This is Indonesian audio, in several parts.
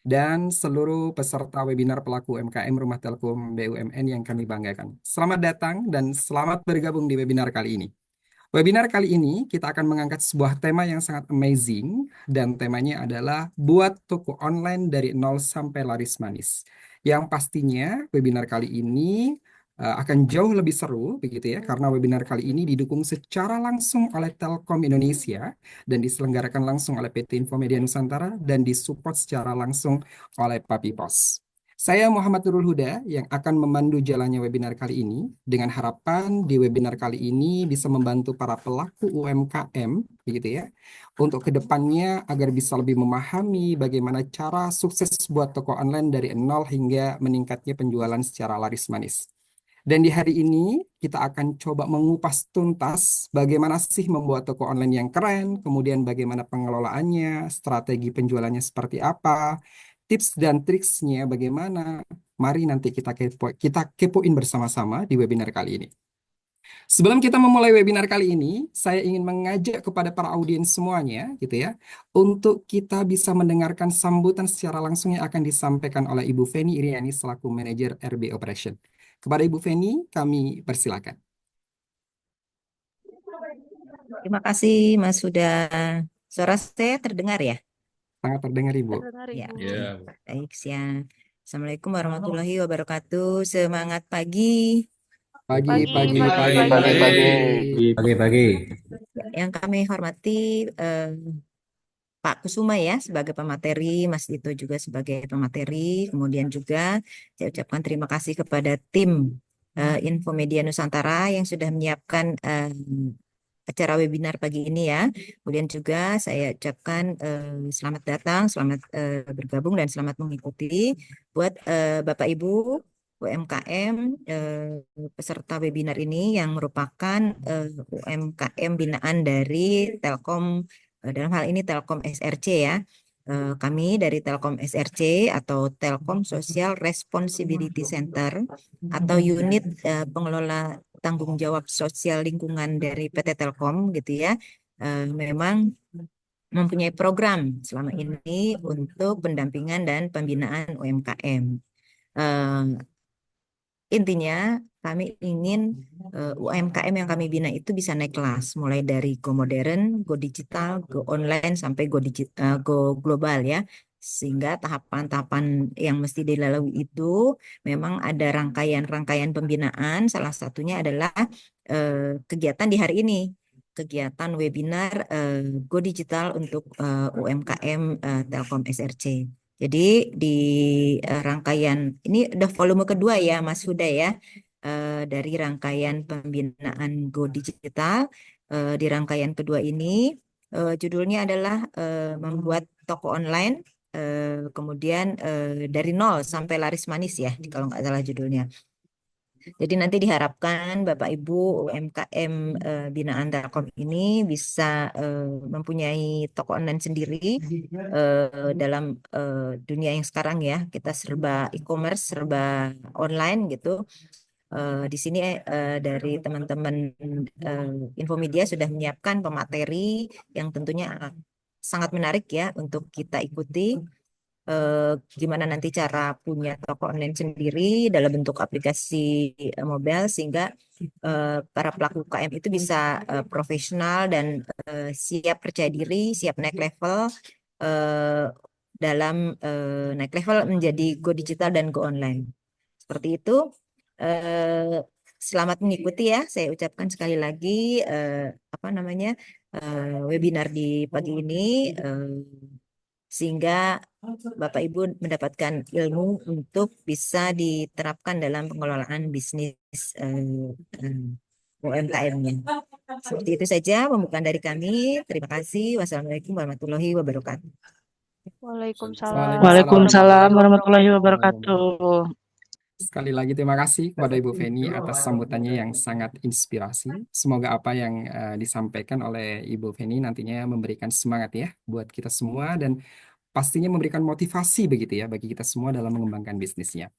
dan seluruh peserta webinar pelaku UMKM Rumah Telkom BUMN yang kami banggakan. Selamat datang dan selamat bergabung di webinar kali ini. Webinar kali ini kita akan mengangkat sebuah tema yang sangat amazing dan temanya adalah buat toko online dari nol sampai laris manis. Yang pastinya webinar kali ini akan jauh lebih seru begitu ya karena webinar kali ini didukung secara langsung oleh Telkom Indonesia dan diselenggarakan langsung oleh PT Infomedia Nusantara dan disupport secara langsung oleh Papi Pos. Saya Muhammad Nurul Huda yang akan memandu jalannya webinar kali ini dengan harapan di webinar kali ini bisa membantu para pelaku UMKM begitu ya untuk kedepannya agar bisa lebih memahami bagaimana cara sukses buat toko online dari nol hingga meningkatnya penjualan secara laris manis. Dan di hari ini kita akan coba mengupas tuntas bagaimana sih membuat toko online yang keren, kemudian bagaimana pengelolaannya, strategi penjualannya seperti apa, tips dan triksnya bagaimana. Mari nanti kita kepoin bersama-sama di webinar kali ini. Sebelum kita memulai webinar kali ini, saya ingin mengajak kepada para audiens semuanya, gitu ya, untuk kita bisa mendengarkan sambutan secara langsung yang akan disampaikan oleh Ibu Feni Iriani selaku manajer RB Operation. Kepada Ibu Feni, kami persilakan. Terima kasih Mas Huda. Suara saya terdengar ya? Sangat terdengar, Ibu. Terdengar Ya, Ibu. oke. Ya, Baik, siap. Assalamualaikum warahmatullahi wabarakatuh. Semangat pagi. Pagi, Pagi, pagi, pagi, pagi. pagi. pagi-pagi. Yang kami hormati Pak Kusuma ya sebagai pemateri, Mas Dito juga sebagai pemateri. Kemudian juga saya ucapkan terima kasih kepada tim Infomedia Nusantara yang sudah menyiapkan acara webinar pagi ini ya. Kemudian juga saya ucapkan selamat datang, selamat bergabung dan selamat mengikuti buat Bapak Ibu UMKM peserta webinar ini yang merupakan UMKM binaan dari Telkom, dalam hal ini Telkom SRC ya. Kami dari Telkom SRC atau Telkom Social Responsibility Center atau unit pengelola tanggung jawab sosial lingkungan dari PT Telkom gitu ya, memang mempunyai program selama ini untuk pendampingan dan pembinaan UMKM. Eh, Intinya kami ingin UMKM yang kami bina itu bisa naik kelas, mulai dari go modern, go digital, go online sampai go global ya. Sehingga tahapan-tahapan yang mesti dilalui itu memang ada rangkaian-rangkaian pembinaan. Salah satunya adalah kegiatan di hari ini, kegiatan webinar Go Digital untuk UMKM Telkom SRC. Jadi di rangkaian ini udah volume kedua ya Mas Huda ya, dari rangkaian pembinaan Go Digital. Di rangkaian kedua ini judulnya adalah membuat toko online, kemudian dari nol sampai laris manis ya kalau nggak salah judulnya. Jadi nanti diharapkan Bapak Ibu UMKM binaan Telkom ini bisa mempunyai toko online sendiri dalam dunia yang sekarang ya. Kita serba e-commerce, serba online gitu. Di sini dari teman-teman Infomedia sudah menyiapkan pemateri yang tentunya sangat menarik ya untuk kita ikuti, gimana nanti cara punya toko online sendiri dalam bentuk aplikasi mobile sehingga para pelaku UKM itu bisa profesional dan siap percaya diri, siap naik level eh, dalam naik level menjadi go digital dan go online. Seperti itu. Eh, Selamat mengikuti ya. Saya ucapkan sekali lagi apa namanya webinar di pagi ini. Sehingga Bapak Ibu mendapatkan ilmu untuk bisa diterapkan dalam pengelolaan bisnis UMKM-nya. Seperti itu saja pembukaan dari kami. Terima kasih. Wassalamualaikum warahmatullahi wabarakatuh. Waalaikumsalam Waalaikumsalam warahmatullahi warahmatullahi wabarakatuh. wabarakatuh. Sekali lagi terima kasih kepada Ibu Feni atas sambutannya yang sangat inspirasi. Semoga apa yang disampaikan oleh Ibu Feni nantinya memberikan semangat ya buat kita semua dan pastinya memberikan motivasi begitu ya bagi kita semua dalam mengembangkan bisnisnya.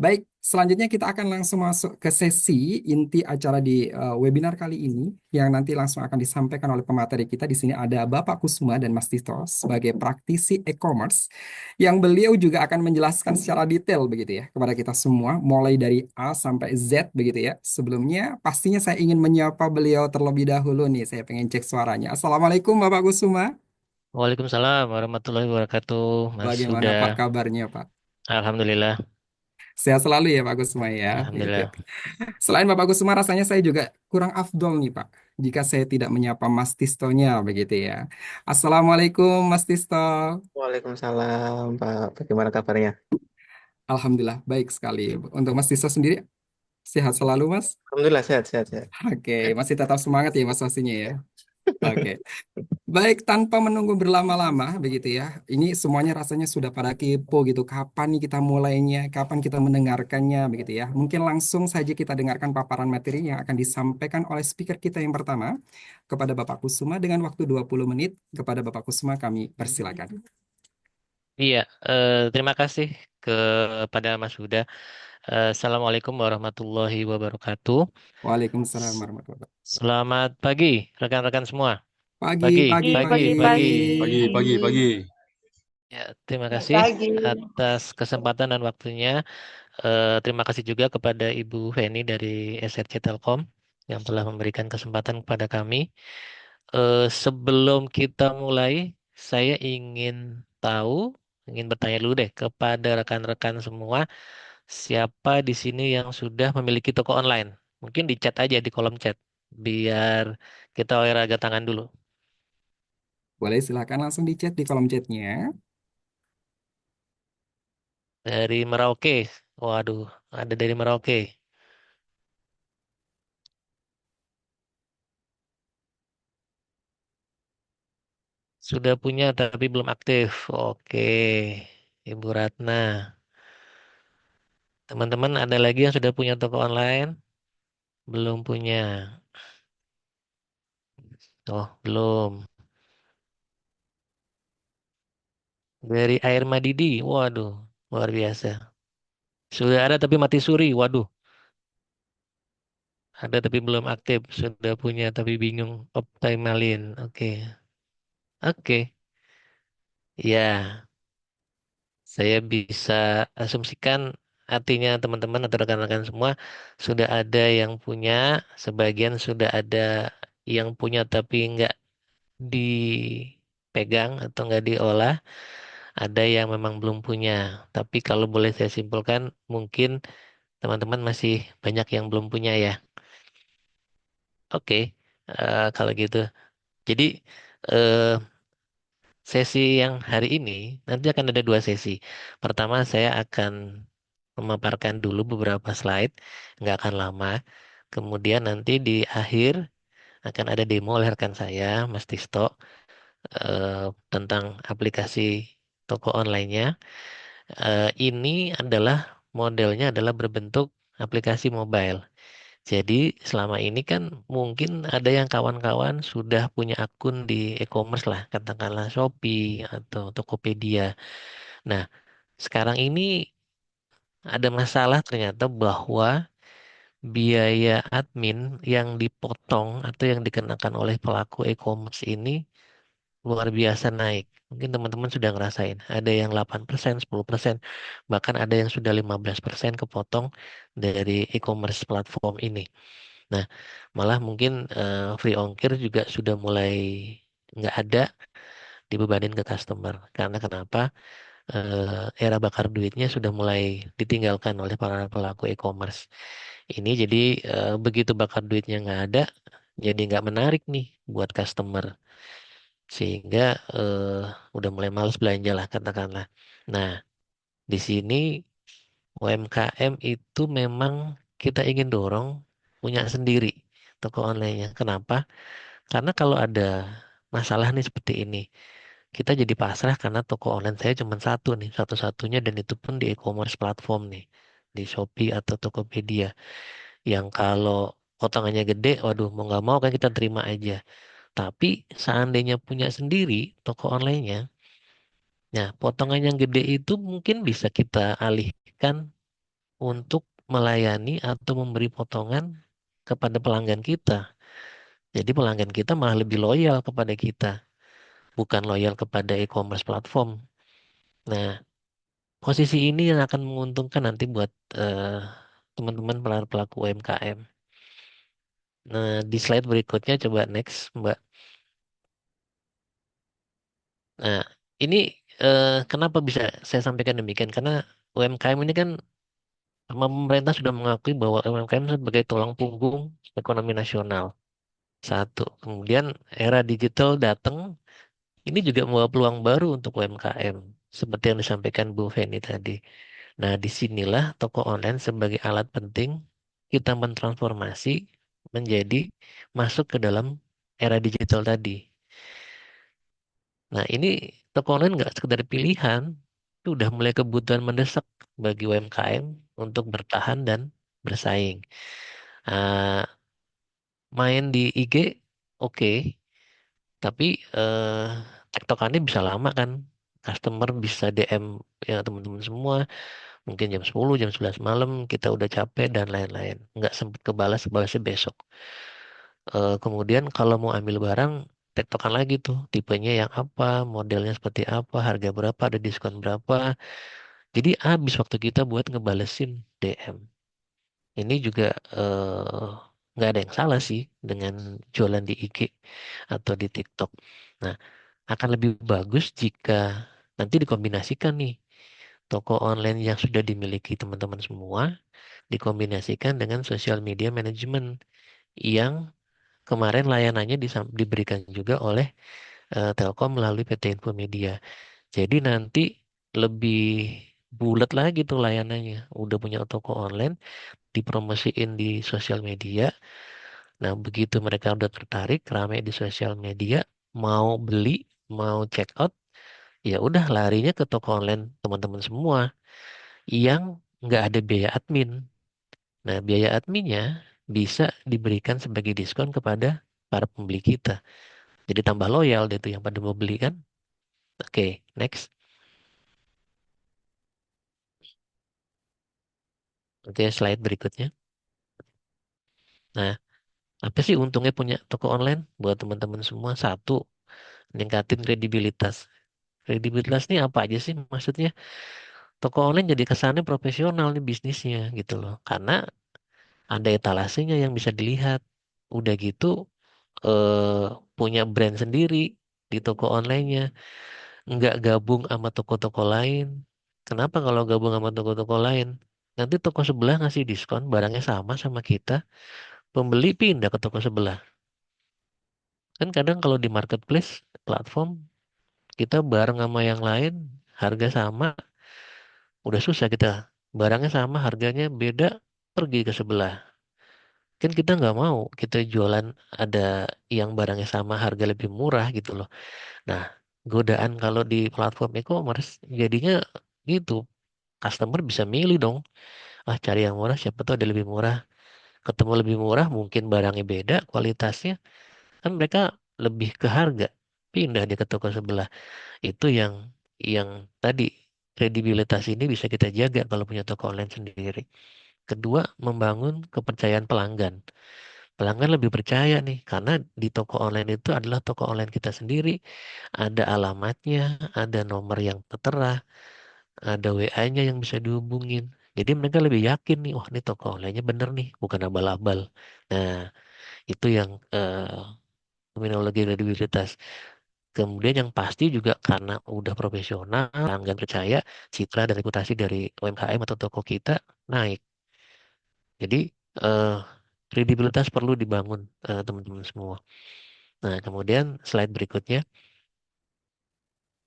Baik, selanjutnya kita akan langsung masuk ke sesi inti acara di webinar kali ini yang nanti langsung akan disampaikan oleh pemateri kita. Di sini ada Bapak Kusuma dan Mas Tito sebagai praktisi e-commerce yang beliau juga akan menjelaskan secara detail begitu ya kepada kita semua mulai dari A sampai Z begitu ya. Sebelumnya pastinya saya ingin menyapa beliau terlebih dahulu nih. Saya pengen cek suaranya. Assalamualaikum Bapak Kusuma. Waalaikumsalam warahmatullahi wabarakatuh, Mas Bagaimana Huda. Pak kabarnya Pak? Alhamdulillah, Sehat selalu ya Pak Kusuma ya. Gitu. alhamdulillah. Selain Bapak Kusuma, rasanya saya juga kurang afdol nih Pak. Jika saya tidak menyapa Mas Tistonya begitu ya. Assalamualaikum Mas Tisto. Waalaikumsalam, Pak. Bagaimana kabarnya? Alhamdulillah baik sekali. Untuk Mas Tisto sendiri sehat selalu Mas. Alhamdulillah sehat, sehat, sehat. Oke, masih tetap semangat ya Mas pastinya ya. Oke. Baik, tanpa menunggu berlama-lama begitu ya. Ini semuanya rasanya sudah pada kepo gitu. Kapan nih kita mulainya? Kapan kita mendengarkannya begitu ya. Mungkin langsung saja kita dengarkan paparan materi yang akan disampaikan oleh speaker kita yang pertama kepada Bapak Kusuma dengan waktu 20 menit. Kepada Bapak Kusuma kami persilakan. Iya, terima kasih kepada Mas Huda. Assalamualaikum warahmatullahi wabarakatuh. Waalaikumsalam S- warahmatullahi wabarakatuh. Selamat pagi, rekan-rekan semua. Pagi, Pagi, pagi, Pagi, pagi, pagi. pagi, pagi. pagi. Ya, terima Selamat kasih pagi. atas kesempatan dan waktunya. Terima kasih juga kepada Ibu Feni dari SRC Telkom yang telah memberikan kesempatan kepada kami. Sebelum kita mulai, saya ingin bertanya dulu deh kepada rekan-rekan semua, siapa di sini yang sudah memiliki toko online? Mungkin di chat aja di kolom chat, biar kita olahraga tangan dulu. Boleh silakan langsung di chat di kolom chatnya. Dari Merauke, waduh, ada dari Merauke. Sudah punya tapi belum aktif. Oke, Ibu Ratna. Teman-teman ada lagi yang sudah punya toko online? Belum punya. Oh, belum. Dari air Madidi, waduh, luar biasa. Sudah ada tapi mati suri, waduh. Ada tapi belum aktif, sudah punya tapi bingung optimalin. Oke, oke. Ya, saya bisa asumsikan artinya teman-teman atau rekan-rekan semua sudah ada yang punya, sebagian sudah ada yang punya tapi nggak dipegang atau nggak diolah. Ada yang memang belum punya. Tapi kalau boleh saya simpulkan, mungkin teman-teman masih banyak yang belum punya ya. Oke, kalau gitu. Jadi eh, sesi yang hari ini nanti akan ada dua sesi. Pertama saya akan memaparkan dulu beberapa slide, nggak akan lama. Kemudian nanti di akhir akan ada demo oleh rekan saya, Mas Tisto, tentang aplikasi toko online-nya. Ini adalah modelnya adalah berbentuk aplikasi mobile. Jadi selama ini kan mungkin ada yang kawan-kawan sudah punya akun di e-commerce lah, katakanlah Shopee atau Tokopedia. Nah, sekarang ini ada masalah ternyata bahwa biaya admin yang dipotong atau yang dikenakan oleh pelaku e-commerce ini luar biasa naik. Mungkin teman-teman sudah ngerasain. Ada yang 8%, 10%, bahkan ada yang sudah 15% kepotong dari e-commerce platform ini. Nah, malah mungkin free ongkir juga sudah mulai nggak ada dibebanin ke customer. Karena kenapa? Era bakar duitnya sudah mulai ditinggalkan oleh para pelaku e-commerce. Ini jadi begitu bakar duitnya nggak ada, jadi nggak menarik nih buat customer. Sehingga udah mulai males belanja lah katakanlah. Nah, di sini UMKM itu memang kita ingin dorong punya sendiri toko online-nya. Kenapa? Karena kalau ada masalah nih seperti ini, kita jadi pasrah karena toko online saya cuma satu nih, satu-satunya dan itu pun di e-commerce platform nih, di Shopee atau Tokopedia. Yang kalau potongannya gede, waduh mau nggak mau kan kita terima aja. Tapi seandainya punya sendiri toko online-nya, nah potongan yang gede itu mungkin bisa kita alihkan untuk melayani atau memberi potongan kepada pelanggan kita. Jadi pelanggan kita malah lebih loyal kepada kita, bukan loyal kepada e-commerce platform. Nah, posisi ini yang akan menguntungkan nanti buat teman-teman pelaku UMKM. Nah, di slide berikutnya coba next, Mbak. Nah, ini kenapa bisa saya sampaikan demikian? Karena UMKM ini kan pemerintah sudah mengakui bahwa UMKM sebagai tulang punggung ekonomi nasional. Satu. Kemudian era digital datang, ini juga membawa peluang baru untuk UMKM. Seperti yang disampaikan Bu Feni tadi. Nah, disinilah toko online sebagai alat penting kita mentransformasi menjadi masuk ke dalam era digital tadi. Nah, ini toko online nggak sekedar pilihan, itu udah mulai kebutuhan mendesak bagi UMKM untuk bertahan dan bersaing. Ah, main di IG, oke, tapi tektokannya bisa lama kan. Customer bisa DM ya teman-teman semua, mungkin jam 10, jam 11 malam, kita udah capek dan lain-lain. Nggak sempat balasnya besok. Kemudian kalau mau ambil barang, tektokan lagi tuh, tipenya yang apa, modelnya seperti apa, harga berapa, ada diskon berapa. Jadi habis waktu kita buat ngebalesin DM. Ini juga nggak ada yang salah sih dengan jualan di IG atau di TikTok. Nah, akan lebih bagus jika nanti dikombinasikan nih toko online yang sudah dimiliki teman-teman semua dikombinasikan dengan social media management yang kemarin layanannya diberikan juga oleh Telkom melalui PT Infomedia. Jadi nanti lebih bulat lagi tuh layanannya. Udah punya toko online, dipromosiin di sosial media. Nah, begitu mereka udah tertarik, ramai di sosial media, mau beli, mau check out, ya udah larinya ke toko online teman-teman semua yang nggak ada biaya admin. Nah, biaya adminnya bisa diberikan sebagai diskon kepada para pembeli kita. Jadi tambah loyal deh tuh yang pada mau beli kan. Oke, next. Oke, slide berikutnya. Nah, apa sih untungnya punya toko online buat teman-teman semua? Satu, ningkatin kredibilitas. Kredibilitas ini apa aja sih maksudnya? Toko online jadi kesannya profesional nih bisnisnya gitu loh. Karena ada etalasenya yang bisa dilihat. Udah gitu eh, punya brand sendiri di toko onlinenya. Nggak gabung sama toko-toko lain. Kenapa kalau gabung sama toko-toko lain? Nanti toko sebelah ngasih diskon, barangnya sama kita, pembeli pindah ke toko sebelah. Kan kadang kalau di marketplace, platform, kita bareng sama yang lain, harga sama, udah susah kita. Barangnya sama, harganya beda, pergi ke sebelah. Kan kita nggak mau, kita jualan ada yang barangnya sama, harga lebih murah gitu loh. Nah, godaan kalau di platform e-commerce jadinya gitu. Customer bisa milih dong. Ah, cari yang murah, siapa tahu ada lebih murah. Ketemu lebih murah, mungkin barangnya beda, kualitasnya. Kan mereka lebih ke harga. Pindah dia ke toko sebelah. Itu yang tadi kredibilitas ini bisa kita jaga kalau punya toko online sendiri. Kedua, membangun kepercayaan pelanggan. Pelanggan lebih percaya nih karena di toko online itu adalah toko online kita sendiri, ada alamatnya, ada nomor yang tertera, ada WA-nya yang bisa dihubungin. Jadi mereka lebih yakin nih, wah ini toko online-nya bener nih, bukan abal-abal. Nah, itu yang terminologi kredibilitas. Kemudian yang pasti juga karena udah profesional, pelanggan percaya, citra dan reputasi dari UMKM atau toko kita naik. Jadi eh, kredibilitas perlu dibangun teman-teman semua. Nah, kemudian slide berikutnya,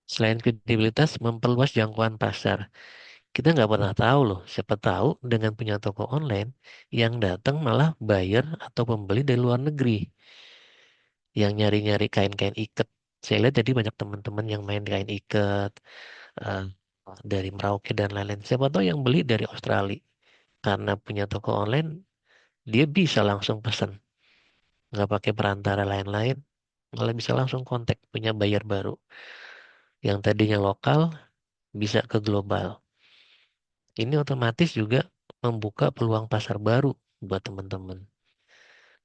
selain kredibilitas, memperluas jangkauan pasar. Kita nggak pernah tahu loh, siapa tahu dengan punya toko online yang datang malah buyer atau pembeli dari luar negeri yang nyari-nyari kain-kain ikat. Saya lihat jadi banyak teman-teman yang main kain ikat eh, dari Merauke dan lain-lain. Siapa tahu yang beli dari Australia karena punya toko online, dia bisa langsung pesan, nggak pakai perantara lain-lain, malah bisa langsung kontak punya buyer baru yang tadinya lokal bisa ke global. Ini otomatis juga membuka peluang pasar baru buat teman-teman.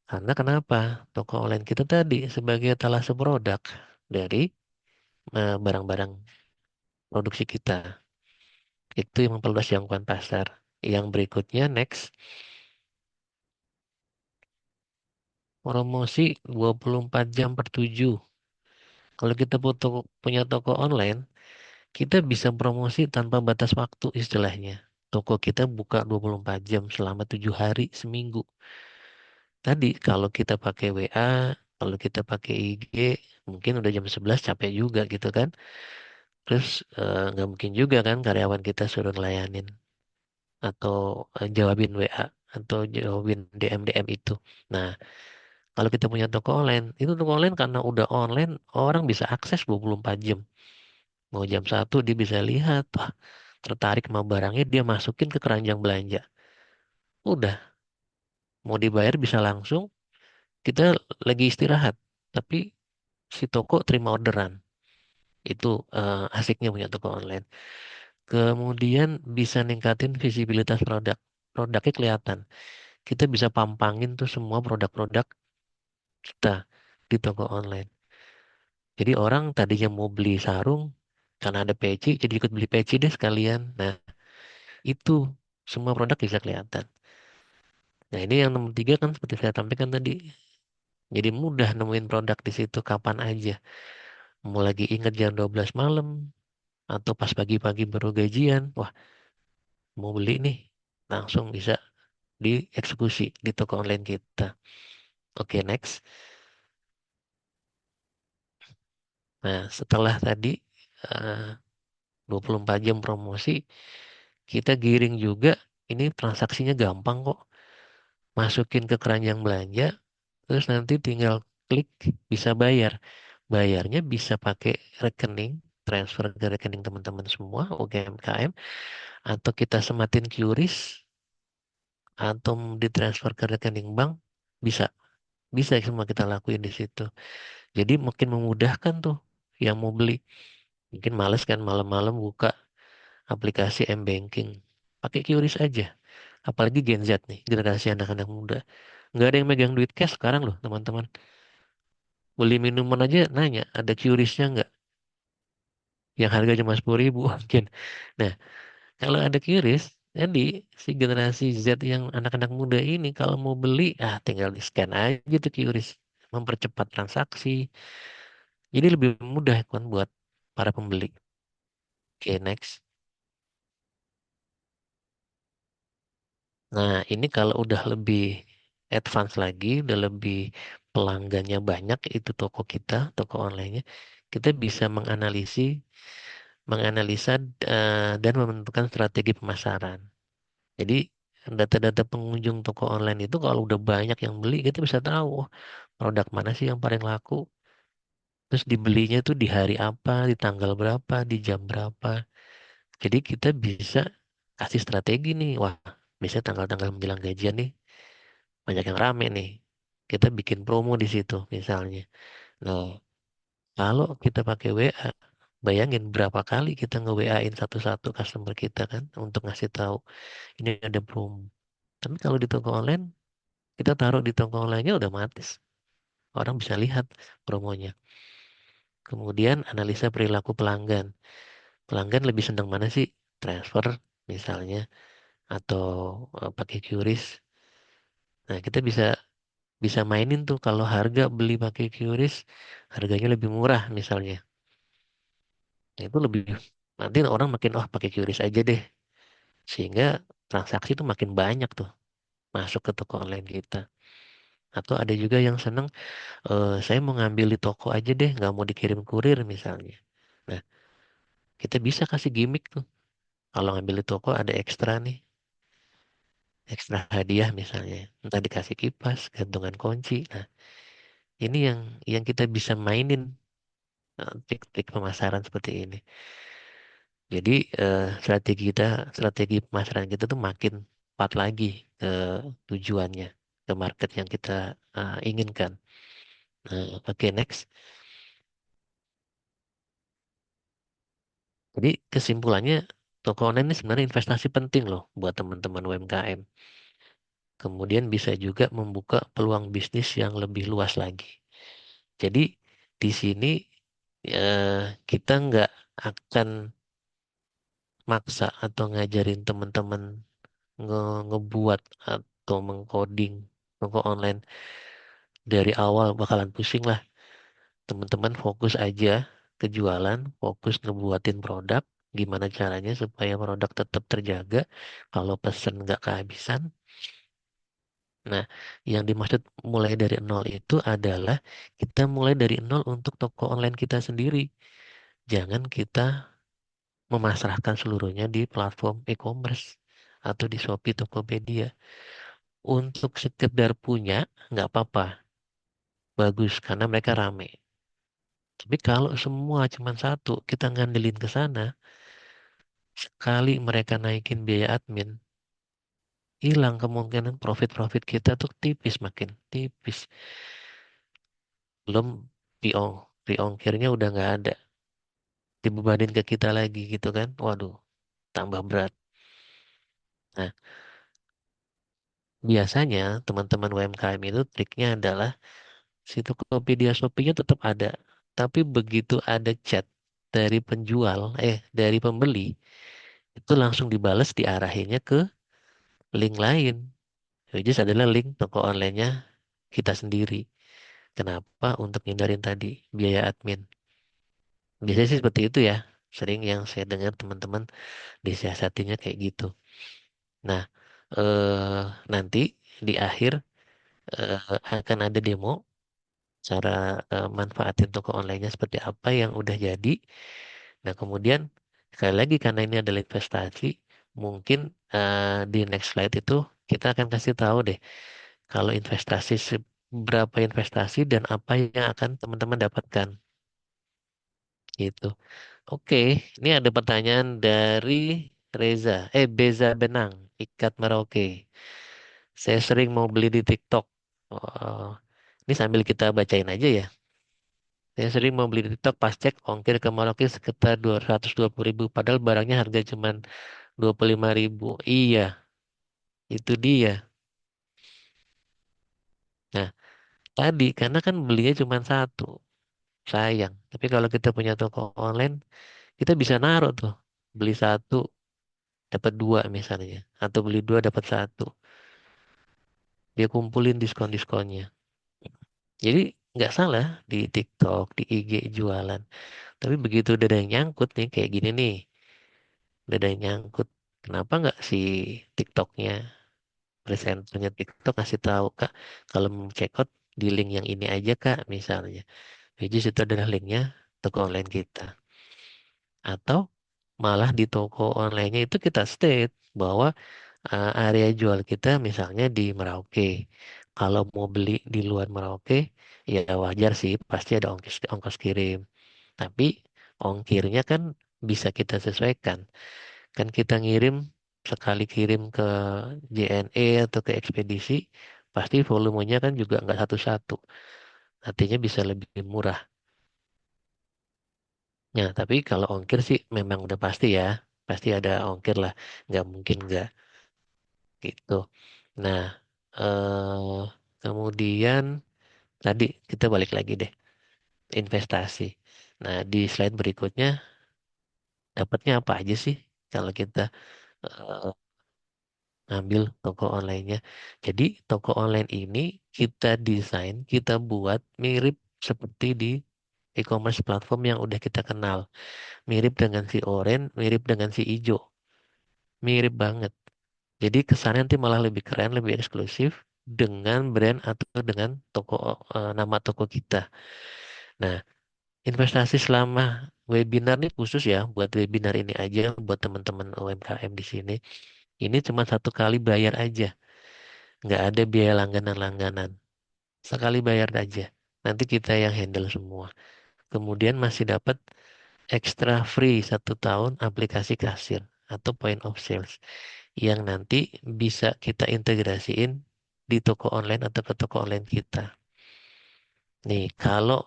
Karena kenapa? Toko online kita tadi sebagai etalase produk dari barang-barang produksi kita. Itu yang memperluas jangkauan pasar. Yang berikutnya, next, promosi 24 jam per 7. Kalau kita punya toko online, kita bisa promosi tanpa batas waktu istilahnya. Toko kita buka 24 jam selama 7 hari seminggu. Tadi kalau kita pakai WA, kalau kita pakai IG, mungkin udah jam 11 capek juga gitu kan. Terus nggak mungkin juga kan karyawan kita suruh ngelayanin atau jawabin WA atau jawabin DM-DM itu. Nah, kalau kita punya toko online, itu toko online karena udah online, orang bisa akses 24 jam. Mau jam 1 dia bisa lihat, wah, tertarik sama barangnya, dia masukin ke keranjang belanja. Udah, mau dibayar bisa langsung, kita lagi istirahat. Tapi si toko terima orderan. Itu asiknya punya toko online. Kemudian bisa ningkatin visibilitas produk. Produknya kelihatan. Kita bisa pampangin tuh semua produk-produk kita di toko online. Jadi orang tadinya mau beli sarung, karena ada peci, jadi ikut beli peci deh sekalian. Nah, itu semua produk bisa kelihatan. Nah, ini yang nomor 3 kan seperti saya sampaikan tadi. Jadi mudah nemuin produk di situ kapan aja. Mau lagi inget jam 12 malam, atau pas pagi-pagi baru gajian. Wah, mau beli nih. Langsung bisa dieksekusi di toko online kita. Oke, next. Nah, setelah tadi eh, 24 jam promosi, kita giring juga. Ini transaksinya gampang kok. Masukin ke keranjang belanja, terus nanti tinggal klik bisa bayar. Bayarnya bisa pakai rekening, transfer ke rekening teman-teman semua UMKM, atau kita sematin QRIS, atau ditransfer ke rekening bank, bisa. Bisa semua kita lakuin di situ. Jadi makin memudahkan tuh yang mau beli. Mungkin males kan malam-malam buka aplikasi M-Banking. Pakai QRIS aja. Apalagi Gen Z nih, generasi anak-anak muda. Nggak ada yang megang duit cash sekarang loh, teman-teman. Beli minuman aja nanya, ada QRIS-nya nggak? Yang harga cuma 10.000 mungkin. Nah, kalau ada QRIS, jadi si generasi Z yang anak-anak muda ini kalau mau beli, tinggal di-scan aja tuh QRIS. Mempercepat transaksi. Jadi lebih mudah kan buat para pembeli. Oke, next. Nah, ini kalau udah lebih advance lagi, udah lebih pelanggannya banyak itu toko kita, toko online-nya, kita bisa menganalisa dan menentukan strategi pemasaran. Jadi data-data pengunjung toko online itu kalau udah banyak yang beli, kita bisa tahu oh, produk mana sih yang paling laku. Terus dibelinya tuh di hari apa, di tanggal berapa, di jam berapa. Jadi kita bisa kasih strategi nih. Wah, biasanya tanggal-tanggal menjelang gajian nih banyak yang rame nih. Kita bikin promo di situ misalnya. Nah, kalau kita pakai WA, bayangin berapa kali kita nge-WA-in satu-satu customer kita kan untuk ngasih tahu ini ada promo. Tapi kalau di toko online, kita taruh di toko online-nya udah otomatis. Orang bisa lihat promonya. Kemudian analisa perilaku pelanggan. Pelanggan lebih senang mana sih? Transfer misalnya atau pakai QRIS. Nah, kita bisa bisa mainin tuh kalau harga beli pakai QRIS harganya lebih murah misalnya. Nah, itu lebih nanti orang makin pakai QRIS aja deh. Sehingga transaksi itu makin banyak tuh masuk ke toko online kita. Atau ada juga yang seneng saya mau ngambil di toko aja deh, nggak mau dikirim kurir misalnya. Nah, kita bisa kasih gimmick tuh. Kalau ngambil di toko ada ekstra nih, ekstra hadiah misalnya. Entah dikasih kipas, gantungan kunci. Nah, ini yang kita bisa mainin trik-trik pemasaran seperti ini. Jadi strategi pemasaran kita tuh makin tepat lagi ke tujuannya, ke market yang kita inginkan. Nah, oke, next. Jadi kesimpulannya toko online ini sebenarnya investasi penting loh buat teman-teman UMKM. Kemudian bisa juga membuka peluang bisnis yang lebih luas lagi. Jadi di sini kita nggak akan maksa atau ngajarin teman-teman ngebuat atau mengcoding toko online dari awal bakalan pusing lah. Teman-teman fokus aja ke jualan, fokus ngebuatin produk, gimana caranya supaya produk tetap terjaga, kalau pesen nggak kehabisan. Nah, yang dimaksud mulai dari nol itu adalah kita mulai dari nol untuk toko online kita sendiri. Jangan kita memasrahkan seluruhnya di platform e-commerce atau di Shopee, Tokopedia. Untuk sekedar punya, nggak apa-apa, bagus karena mereka rame. Tapi kalau semua cuma satu, kita ngandelin ke sana, sekali mereka naikin biaya admin, hilang kemungkinan profit-profit kita tuh tipis, makin tipis. Belum piong, ongkirnya udah nggak ada, dibebanin ke kita lagi gitu kan. Waduh, tambah berat. Nah, biasanya teman-teman UMKM itu triknya adalah si Tokopedia Shopee-nya tetap ada. Tapi begitu ada chat dari penjual, dari pembeli, itu langsung dibales diarahinnya ke link lain. Which is adalah link toko online-nya kita sendiri. Kenapa? Untuk hindarin tadi biaya admin. Biasanya sih seperti itu ya. Sering yang saya dengar teman-teman disiasatinya kayak gitu. Nah, eh, nanti di akhir eh, akan ada demo cara manfaatin toko online-nya seperti apa yang udah jadi. Nah, kemudian sekali lagi karena ini adalah investasi, mungkin di next slide itu kita akan kasih tahu deh kalau investasi berapa investasi dan apa yang akan teman-teman dapatkan gitu. Oke, ini ada pertanyaan dari Beza Benang, Ikat Merauke. Saya sering mau beli di TikTok. Oh, ini sambil kita bacain aja ya. Saya sering mau beli di TikTok pas cek ongkir ke Merauke sekitar 220.000 padahal barangnya harga cuma 25.000. Iya, itu dia. Nah, tadi karena kan belinya cuma satu, sayang. Tapi kalau kita punya toko online, kita bisa naruh tuh. Beli satu, dapat dua misalnya. Atau beli dua, dapat satu. Dia kumpulin diskon-diskonnya. Jadi nggak salah di TikTok, di IG jualan. Tapi begitu udah ada yang nyangkut nih, kayak gini nih. Udah ada yang nyangkut. Kenapa nggak si TikToknya, presenternya TikTok ngasih tahu, Kak, kalau mau check out di link yang ini aja, Kak, misalnya. Which is itu adalah linknya toko online kita. Atau malah di toko online-nya itu kita state bahwa area jual kita misalnya di Merauke. Kalau mau beli di luar Merauke, ya wajar sih, pasti ada ongkos ongkos kirim. Tapi ongkirnya kan bisa kita sesuaikan. Kan kita ngirim sekali kirim ke JNE atau ke ekspedisi, pasti volumenya kan juga nggak satu-satu. Artinya bisa lebih murah. Ya, tapi kalau ongkir sih memang udah pasti ya. Pasti ada ongkir lah. Nggak mungkin nggak gitu. Nah, kemudian tadi kita balik lagi deh. Investasi. Nah, di slide berikutnya dapatnya apa aja sih kalau kita eh, ngambil toko online-nya. Jadi, toko online ini kita desain, kita buat mirip seperti di e-commerce platform yang udah kita kenal. Mirip dengan si oranye, mirip dengan si ijo. Mirip banget. Jadi kesannya nanti malah lebih keren, lebih eksklusif dengan brand atau dengan toko nama toko kita. Nah, investasi selama webinar ini khusus ya buat webinar ini aja buat teman-teman UMKM di sini. Ini cuma satu kali bayar aja, nggak ada biaya langganan-langganan. Sekali bayar aja. Nanti kita yang handle semua. Kemudian masih dapat extra free 1 tahun aplikasi kasir atau point of sales yang nanti bisa kita integrasiin di toko online atau ke toko online kita. Nih, kalau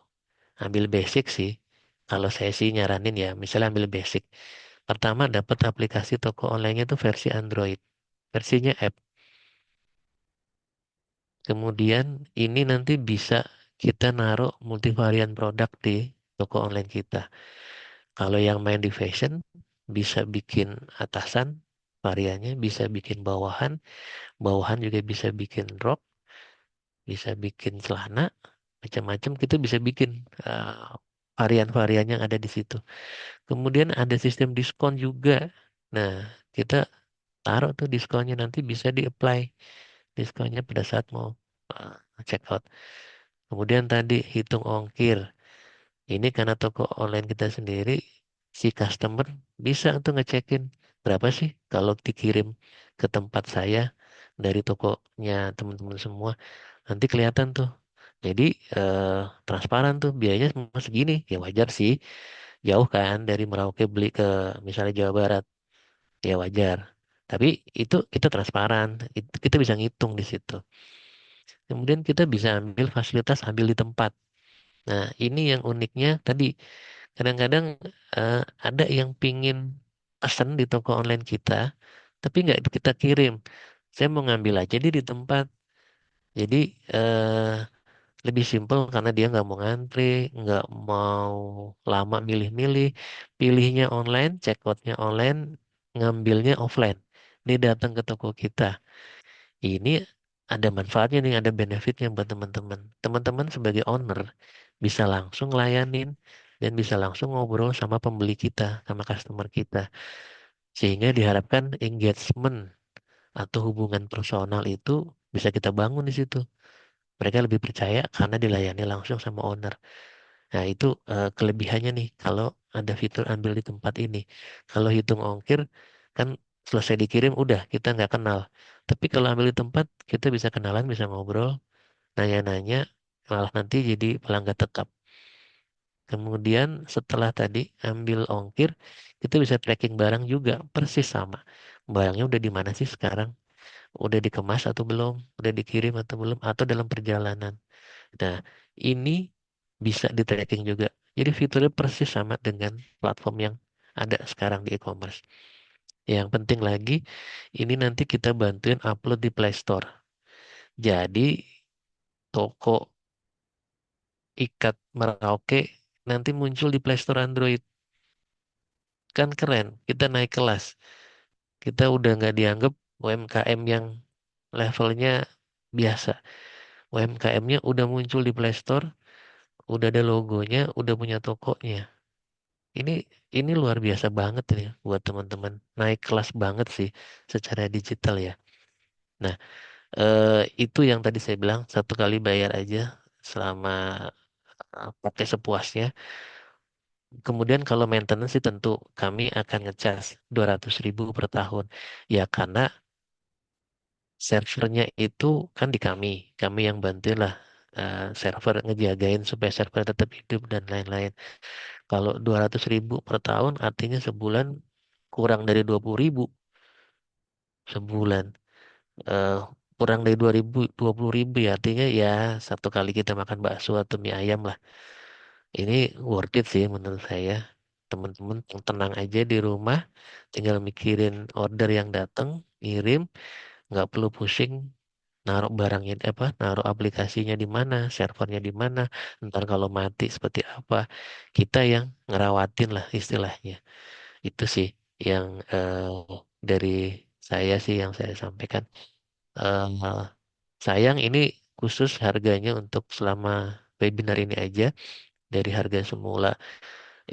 ambil basic sih, kalau saya sih nyaranin ya, misalnya ambil basic, Pertama dapat aplikasi toko online-nya tuh versi Android, versinya app. Kemudian ini nanti bisa kita naruh multivarian produk di toko online kita. Kalau yang main di fashion bisa bikin atasan, variannya bisa bikin bawahan, bawahan juga bisa bikin rok, bisa bikin celana, macam-macam kita bisa bikin varian-varian yang ada di situ. Kemudian ada sistem diskon juga. Nah, kita taruh tuh diskonnya nanti bisa di-apply diskonnya pada saat mau check out. Kemudian tadi hitung ongkir. Ini karena toko online kita sendiri, si customer bisa tuh ngecekin berapa sih kalau dikirim ke tempat saya dari tokonya teman-teman semua. Nanti kelihatan tuh. Jadi eh, transparan tuh biayanya cuma segini. Ya wajar sih. Jauh kan dari Merauke beli ke misalnya Jawa Barat. Ya wajar. Tapi itu kita transparan. Itu kita bisa ngitung di situ. Kemudian kita bisa ambil fasilitas ambil di tempat. Nah, ini yang uniknya tadi. Kadang-kadang eh, ada yang pingin pesan di toko online kita, tapi nggak kita kirim. Saya mau ngambil aja di tempat. Jadi eh, lebih simpel karena dia nggak mau ngantri, nggak mau lama milih-milih, pilihnya online, check outnya online, ngambilnya offline. Dia datang ke toko kita. Ini ada manfaatnya nih, ada benefitnya buat teman-teman. Teman-teman sebagai owner bisa langsung layanin dan bisa langsung ngobrol sama pembeli kita, sama customer kita. Sehingga diharapkan engagement atau hubungan personal itu bisa kita bangun di situ. Mereka lebih percaya karena dilayani langsung sama owner. Nah, itu kelebihannya nih kalau ada fitur ambil di tempat ini. Kalau hitung ongkir, kan selesai dikirim udah kita nggak kenal. Tapi kalau ambil di tempat, kita bisa kenalan, bisa ngobrol, nanya-nanya, malah nanti jadi pelanggan tetap. Kemudian setelah tadi ambil ongkir, kita bisa tracking barang juga persis sama. Barangnya udah di mana sih sekarang? Udah dikemas atau belum? Udah dikirim atau belum? Atau dalam perjalanan? Nah, ini bisa di tracking juga. Jadi fiturnya persis sama dengan platform yang ada sekarang di e-commerce. Yang penting lagi, ini nanti kita bantuin upload di Play Store. Jadi, toko ikat Merauke nanti muncul di Play Store Android. Kan keren, kita naik kelas. Kita udah nggak dianggap UMKM yang levelnya biasa. UMKM-nya udah muncul di Play Store, udah ada logonya, udah punya tokonya. Ini ini luar biasa banget ini buat teman-teman. Naik kelas banget sih secara digital ya. Nah, itu yang tadi saya bilang satu kali bayar aja selama pakai sepuasnya. Kemudian kalau maintenance sih tentu kami akan ngecas 200.000 per tahun. Ya karena servernya itu kan di kami yang bantuin lah server ngejagain supaya server tetap hidup dan lain-lain. Kalau 200.000 per tahun artinya sebulan kurang dari 20.000 sebulan. Eh, kurang dari 20.000 ya artinya ya satu kali kita makan bakso atau mie ayam lah. Ini worth it sih menurut saya. Teman-teman tenang aja di rumah, tinggal mikirin order yang datang, ngirim, nggak perlu pusing naruh barangnya apa, naruh aplikasinya di mana, servernya di mana, ntar kalau mati seperti apa, kita yang ngerawatin lah istilahnya. Itu sih yang dari saya sih yang saya sampaikan. Eh, sayang ini khusus harganya untuk selama webinar ini aja dari harga semula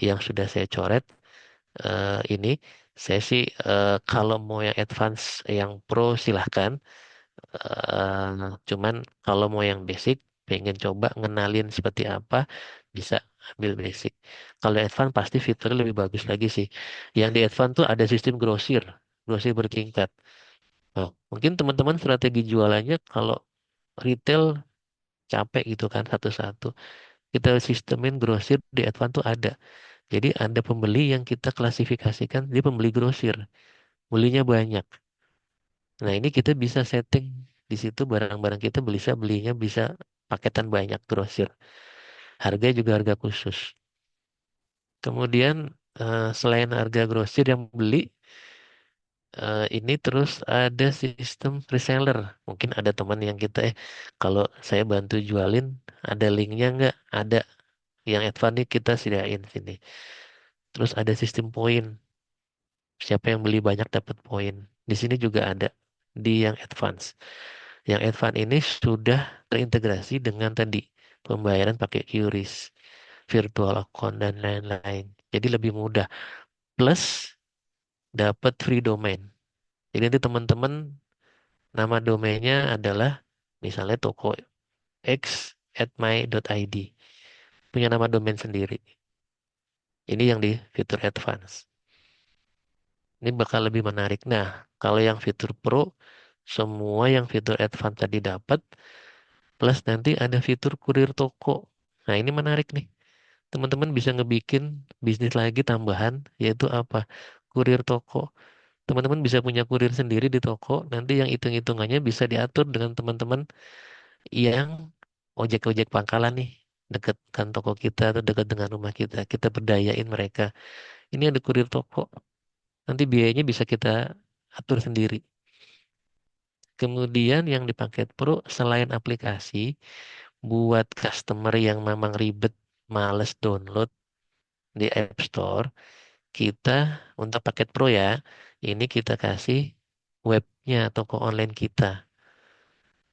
yang sudah saya coret ini. Saya sih kalau mau yang advance, yang pro silahkan. Cuman kalau mau yang basic, pengen coba ngenalin seperti apa, bisa ambil basic. Kalau advance pasti fiturnya lebih bagus lagi sih. Yang di advance tuh ada sistem grosir, grosir bertingkat. Nah, mungkin teman-teman strategi jualannya kalau retail capek gitu kan satu-satu. Kita sistemin grosir di advance tuh ada. Jadi ada pembeli yang kita klasifikasikan dia pembeli grosir, belinya banyak. Nah, ini kita bisa setting di situ barang-barang kita bisa belinya bisa paketan banyak grosir. Harga juga harga khusus. Kemudian selain harga grosir yang beli, ini terus ada sistem reseller. Mungkin ada teman yang kita, kalau saya bantu jualin, ada linknya nggak? Ada yang advance nih kita sediain sini. Terus ada sistem poin. Siapa yang beli banyak dapat poin. Di sini juga ada di yang advance. Yang advance ini sudah terintegrasi dengan tadi pembayaran pakai QRIS, virtual account dan lain-lain. Jadi lebih mudah. Plus dapat free domain. Jadi nanti teman-teman nama domainnya adalah misalnya toko x@my.id. Punya nama domain sendiri. Ini yang di fitur advance. Ini bakal lebih menarik. Nah, kalau yang fitur Pro, semua yang fitur advance tadi dapat, plus nanti ada fitur kurir toko. Nah, ini menarik nih. Teman-teman bisa ngebikin bisnis lagi tambahan, yaitu apa? Kurir toko. Teman-teman bisa punya kurir sendiri di toko, nanti yang hitung-hitungannya bisa diatur dengan teman-teman yang ojek-ojek pangkalan nih. Dekat kan toko kita atau dekat dengan rumah kita. Kita berdayain mereka. Ini ada kurir toko. Nanti biayanya bisa kita atur sendiri. Kemudian yang di paket Pro selain aplikasi buat customer yang memang ribet, males download di App Store, kita untuk paket Pro ya, ini kita kasih webnya toko online kita.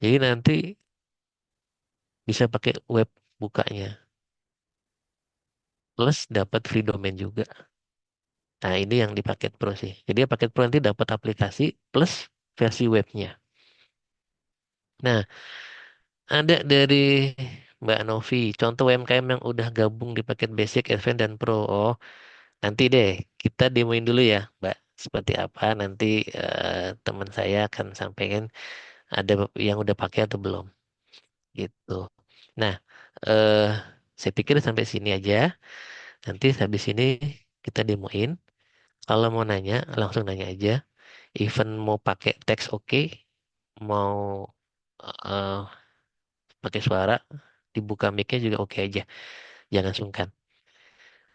Jadi nanti bisa pakai web bukanya, plus dapat free domain juga. Nah ini yang di paket Pro sih. Jadi paket Pro nanti dapat aplikasi plus versi webnya. Nah ada dari Mbak Novi, contoh UMKM yang udah gabung di paket Basic, Advance, dan Pro. Oh, nanti deh kita demoin dulu ya, Mbak. Seperti apa nanti teman saya akan sampaikan ada yang udah pakai atau belum gitu. Nah, eh saya pikir sampai sini aja. Nanti habis ini kita demoin. Kalau mau nanya, langsung nanya aja. Even mau pakai teks oke, mau eh pakai suara, dibuka mic-nya juga oke aja. Jangan sungkan.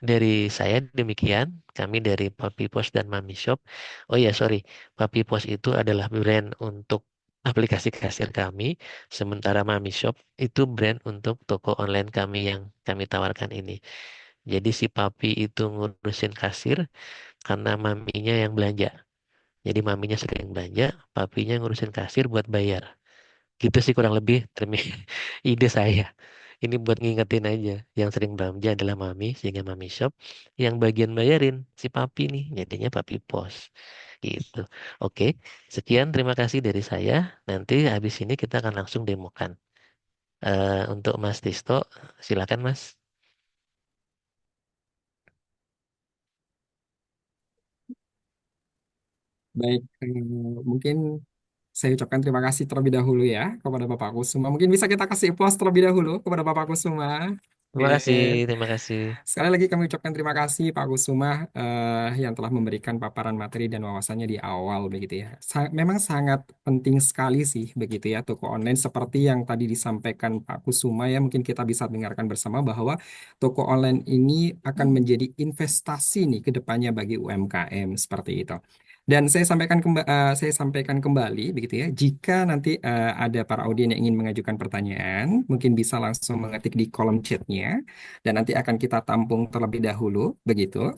Dari saya demikian, kami dari Papi Pos dan Mami Shop. Oh ya, sorry, Papi Pos itu adalah brand untuk aplikasi kasir kami, sementara Mami Shop itu brand untuk toko online kami yang kami tawarkan ini. Jadi si Papi itu ngurusin kasir karena maminya yang belanja. Jadi maminya sering belanja, papinya ngurusin kasir buat bayar. Gitu sih kurang lebih ide saya. Ini buat ngingetin aja. Yang sering belanja adalah mami, sehingga mami shop. Yang bagian bayarin si papi nih, jadinya papi pos. Gitu. Oke, sekian terima kasih dari saya. Nanti habis ini kita akan langsung demokan. Untuk Mas Tisto, silakan Mas. Baik, mungkin saya ucapkan terima kasih terlebih dahulu ya kepada Bapak Kusuma. Mungkin bisa kita kasih applause terlebih dahulu kepada Bapak Kusuma. Oke. Terima kasih, terima kasih. Sekali lagi kami ucapkan terima kasih Pak Kusuma yang telah memberikan paparan materi dan wawasannya di awal begitu ya. Memang sangat penting sekali sih begitu ya toko online seperti yang tadi disampaikan Pak Kusuma ya mungkin kita bisa dengarkan bersama bahwa toko online ini akan menjadi investasi nih ke depannya bagi UMKM seperti itu. Dan saya sampaikan kembali begitu ya. Jika nanti ada para audien yang ingin mengajukan pertanyaan, mungkin bisa langsung mengetik di kolom chatnya dan nanti akan kita tampung terlebih dahulu begitu.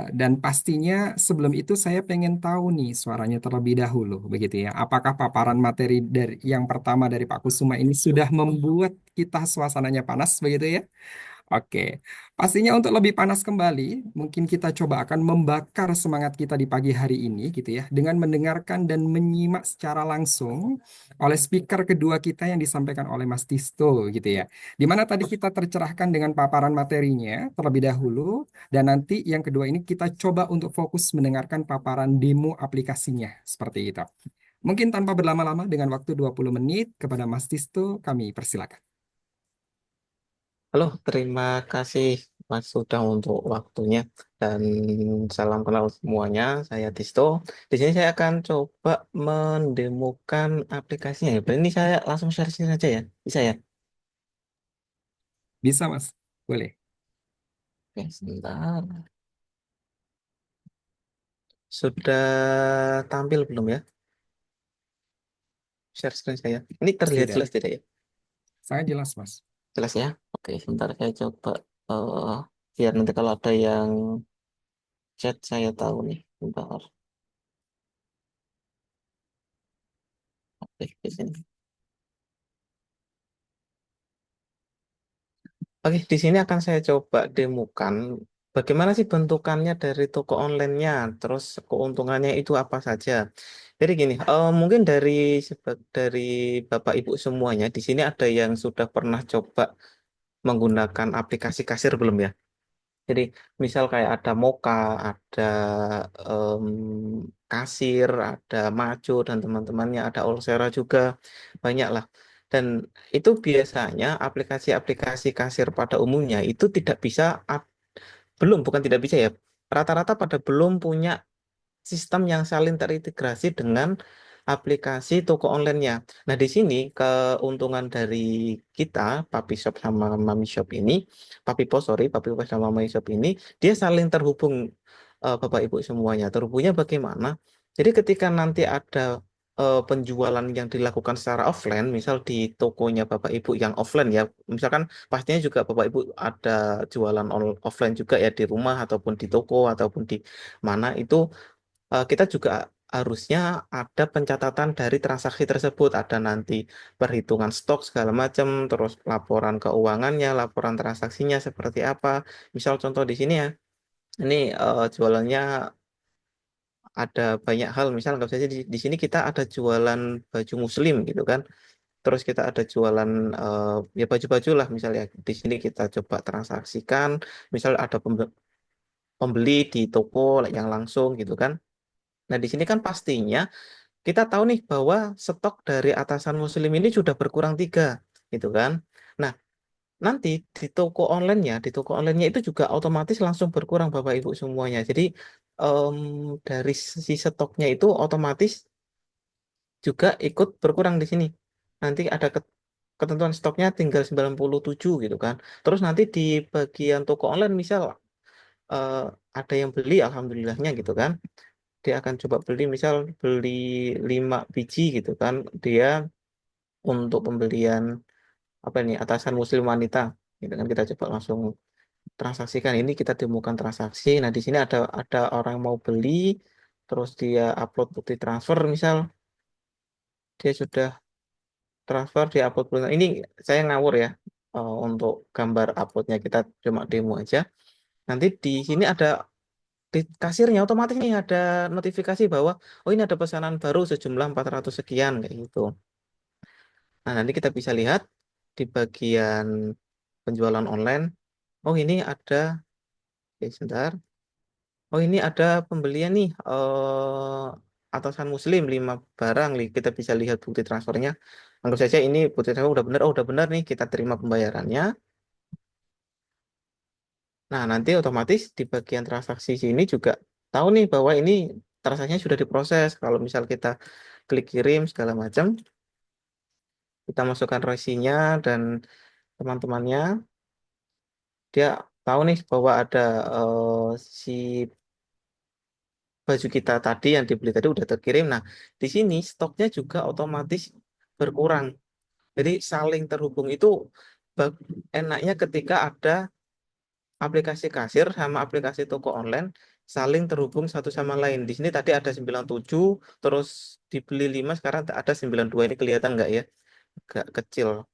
Dan pastinya sebelum itu saya pengen tahu nih suaranya terlebih dahulu begitu ya. Apakah paparan materi dari yang pertama dari Pak Kusuma ini sudah membuat kita suasananya panas begitu ya? Oke, pastinya untuk lebih panas kembali, mungkin kita coba akan membakar semangat kita di pagi hari ini gitu ya, dengan mendengarkan dan menyimak secara langsung oleh speaker kedua kita yang disampaikan oleh Mas Tisto gitu ya. Di mana tadi kita tercerahkan dengan paparan materinya terlebih dahulu, dan nanti yang kedua ini kita coba untuk fokus mendengarkan paparan demo aplikasinya seperti itu. Mungkin tanpa berlama-lama dengan waktu 20 menit kepada Mas Tisto, kami persilakan. Halo, terima kasih Mas Sudah untuk waktunya dan salam kenal semuanya. Saya Tisto. Di sini saya akan coba mendemokan aplikasinya ya. Berarti ini saya langsung share screen aja ya. Bisa ya? Bisa Mas? Boleh. Oke, sebentar. Sudah tampil belum ya? Share screen saya. Ini terlihat Sudah. jelas tidak ya? Sangat jelas, Mas. Jelas ya? Oke, sebentar saya coba biar nanti kalau ada yang chat saya tahu nih. Bentar. Oke, di sini. Oke, di sini akan saya coba demokan bagaimana sih bentukannya dari toko online-nya, terus keuntungannya itu apa saja. Jadi gini, mungkin dari Bapak Ibu semuanya di sini ada yang sudah pernah coba menggunakan aplikasi kasir belum ya? Jadi misal kayak ada Moka, ada em, Kasir, ada Majo dan teman-temannya, ada Olsera juga, banyak lah. Dan itu biasanya aplikasi-aplikasi kasir pada umumnya itu tidak bisa, belum, bukan tidak bisa ya, rata-rata pada belum punya sistem yang saling terintegrasi dengan aplikasi toko online-nya. Nah, di sini keuntungan dari kita, Papi Shop sama Mami Shop ini, Papi Pos, sorry, Papi Pos sama Mami Shop ini, dia saling terhubung, Bapak Ibu semuanya. Terhubungnya bagaimana? Jadi ketika nanti ada penjualan yang dilakukan secara offline, misal di tokonya Bapak Ibu yang offline ya, misalkan pastinya juga Bapak Ibu ada jualan offline juga ya di rumah ataupun di toko ataupun di mana itu, kita juga harusnya ada pencatatan dari transaksi tersebut, ada nanti perhitungan stok segala macam, terus laporan keuangannya, laporan transaksinya seperti apa. Misal contoh di sini ya, ini jualannya ada banyak hal, misal nggak saja di sini kita ada jualan baju muslim gitu kan. Terus kita ada jualan ya baju-baju lah misalnya. Di sini kita coba transaksikan, misal ada pembeli di toko yang langsung gitu kan. Nah, di sini kan pastinya kita tahu nih bahwa stok dari atasan muslim ini sudah berkurang tiga, gitu kan. Nah, nanti di toko online-nya itu juga otomatis langsung berkurang Bapak Ibu semuanya. Jadi dari sisi stoknya itu otomatis juga ikut berkurang di sini. Nanti ada ketentuan stoknya tinggal 97 gitu kan. Terus nanti di bagian toko online misal eh, ada yang beli, alhamdulillahnya gitu kan. Dia akan coba beli, misal beli 5 biji gitu kan, dia untuk pembelian apa ini atasan muslim wanita gitu kan, kita coba langsung transaksikan, ini kita temukan transaksi. Nah, di sini ada orang yang mau beli, terus dia upload bukti transfer, misal dia sudah transfer, dia upload ini saya ngawur ya, untuk gambar uploadnya kita cuma demo aja. Nanti di sini ada di kasirnya otomatis nih ada notifikasi bahwa oh ini ada pesanan baru sejumlah 400 sekian kayak gitu. Nah, nanti kita bisa lihat di bagian penjualan online. Oh, ini ada, oke, sebentar. Oh, ini ada pembelian nih, atasan muslim 5 barang. Kita bisa lihat bukti transfernya. Anggap saja ini bukti transfer udah benar. Oh, udah benar nih, kita terima pembayarannya. Nah, nanti otomatis di bagian transaksi sini juga tahu nih bahwa ini transaksinya sudah diproses. Kalau misal kita klik kirim segala macam, kita masukkan resinya dan teman-temannya, dia tahu nih bahwa ada si baju kita tadi yang dibeli tadi udah terkirim. Nah, di sini stoknya juga otomatis berkurang. Jadi saling terhubung itu bag- enaknya ketika ada aplikasi kasir sama aplikasi toko online saling terhubung satu sama lain. Di sini tadi ada 97, terus dibeli 5, sekarang ada 92. Ini kelihatan nggak ya? Agak kecil.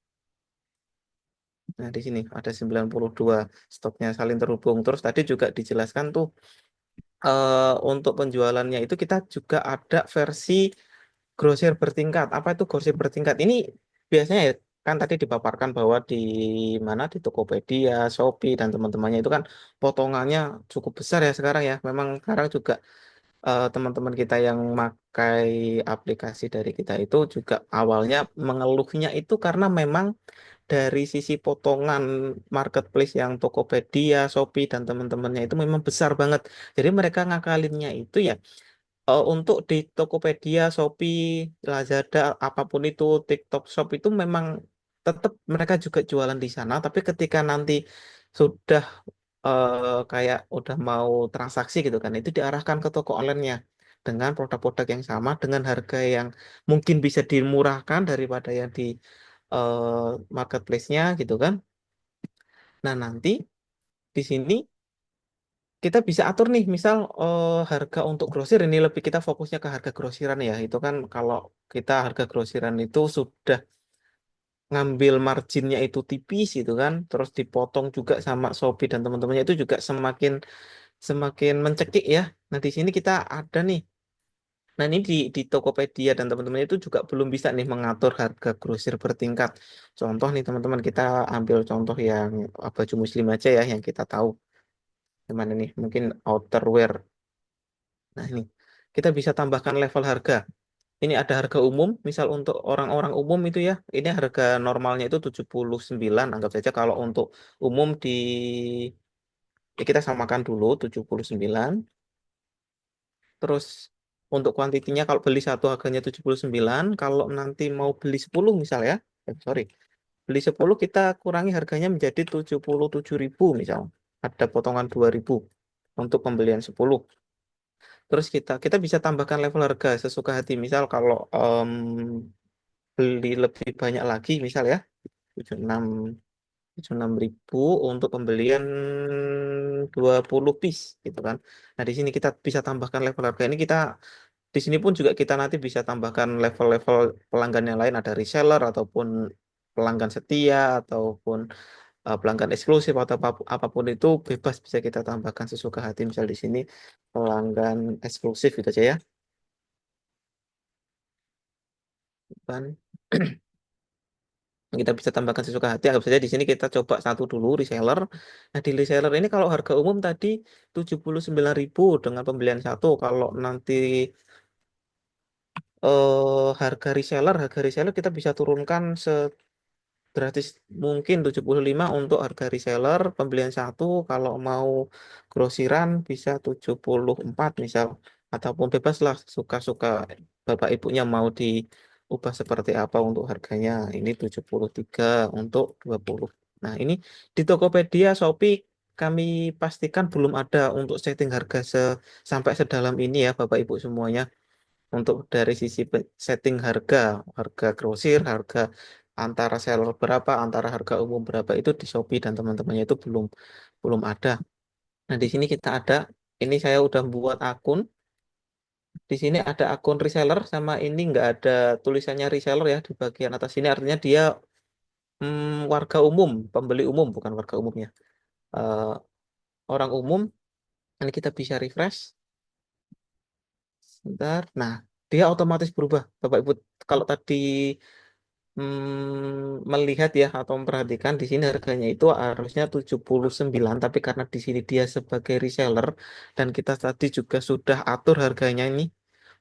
Nah, di sini ada 92 stoknya saling terhubung. Terus tadi juga dijelaskan tuh, untuk penjualannya itu kita juga ada versi grosir bertingkat. Apa itu grosir bertingkat? Ini biasanya ya, kan tadi dipaparkan bahwa di mana di Tokopedia, Shopee dan teman-temannya itu kan potongannya cukup besar ya sekarang ya. Memang sekarang juga teman-teman kita yang pakai aplikasi dari kita itu juga awalnya mengeluhnya itu karena memang dari sisi potongan marketplace yang Tokopedia, Shopee dan teman-temannya itu memang besar banget. Jadi mereka ngakalinnya itu ya, untuk di Tokopedia, Shopee, Lazada, apapun itu, TikTok Shop itu memang tetap mereka juga jualan di sana. Tapi ketika nanti sudah kayak udah mau transaksi gitu kan, itu diarahkan ke toko online-nya dengan produk-produk yang sama dengan harga yang mungkin bisa dimurahkan daripada yang di eh, marketplace-nya gitu kan. Nah, nanti di sini kita bisa atur nih, misal harga untuk grosir ini lebih kita fokusnya ke harga grosiran ya. Itu kan kalau kita harga grosiran itu sudah ngambil marginnya itu tipis gitu kan, terus dipotong juga sama Shopee dan teman-temannya itu juga semakin semakin mencekik ya. Nah, di sini kita ada nih. Nah, ini di Tokopedia dan teman-teman itu juga belum bisa nih mengatur harga grosir bertingkat. Contoh nih teman-teman, kita ambil contoh yang baju muslim aja ya, yang kita tahu. Gimana nih? Mungkin outerwear. Nah, ini kita bisa tambahkan level harga. Ini ada harga umum, misal untuk orang-orang umum itu ya, ini harga normalnya itu 79, anggap saja kalau untuk umum ya kita samakan dulu 79. Terus untuk kuantitinya kalau beli satu harganya 79, kalau nanti mau beli 10 misal ya, sorry, beli 10 kita kurangi harganya menjadi 77.000 misal. Ada potongan 2.000 untuk pembelian 10. Terus kita bisa tambahkan level harga sesuka hati. Misal kalau beli lebih banyak lagi misal ya, 76 76.000 untuk pembelian 20 piece gitu kan. Nah, di sini kita bisa tambahkan level harga ini, kita di sini pun juga kita nanti bisa tambahkan level-level pelanggan yang lain, ada reseller ataupun pelanggan setia ataupun pelanggan eksklusif atau apapun itu bebas bisa kita tambahkan sesuka hati. Misal di sini pelanggan eksklusif gitu aja ya. Kan kita bisa tambahkan sesuka hati. Anggap saja di sini kita coba satu dulu reseller. Nah, di reseller ini kalau harga umum tadi 79.000 dengan pembelian satu. Kalau nanti harga reseller kita bisa turunkan gratis mungkin 75 untuk harga reseller pembelian satu. Kalau mau grosiran bisa 74 misal, ataupun bebas lah suka-suka bapak ibunya mau diubah seperti apa untuk harganya. Ini 73 untuk 20. Nah, ini di Tokopedia Shopee kami pastikan belum ada untuk setting harga sampai sedalam ini ya Bapak Ibu semuanya. Untuk dari sisi setting harga, harga grosir, harga antara seller berapa, antara harga umum berapa itu di Shopee dan teman-temannya itu belum belum ada. Nah, di sini kita ada, ini saya udah buat akun. Di sini ada akun reseller sama ini nggak ada tulisannya reseller ya di bagian atas ini, artinya dia warga umum, pembeli umum bukan warga umumnya. Eh, orang umum. Ini kita bisa refresh. Sebentar. Nah, dia otomatis berubah. Bapak Ibu, kalau tadi melihat ya atau memperhatikan di sini harganya itu harusnya 79, tapi karena di sini dia sebagai reseller dan kita tadi juga sudah atur harganya ini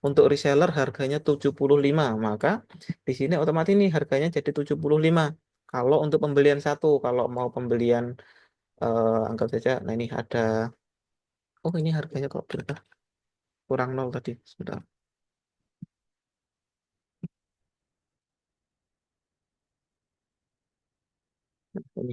untuk reseller harganya 75, maka di sini otomatis ini harganya jadi 75. Kalau untuk pembelian satu, kalau mau pembelian anggap saja, nah ini ada, oh ini harganya kok berapa? Kurang nol tadi, sudah. Ini.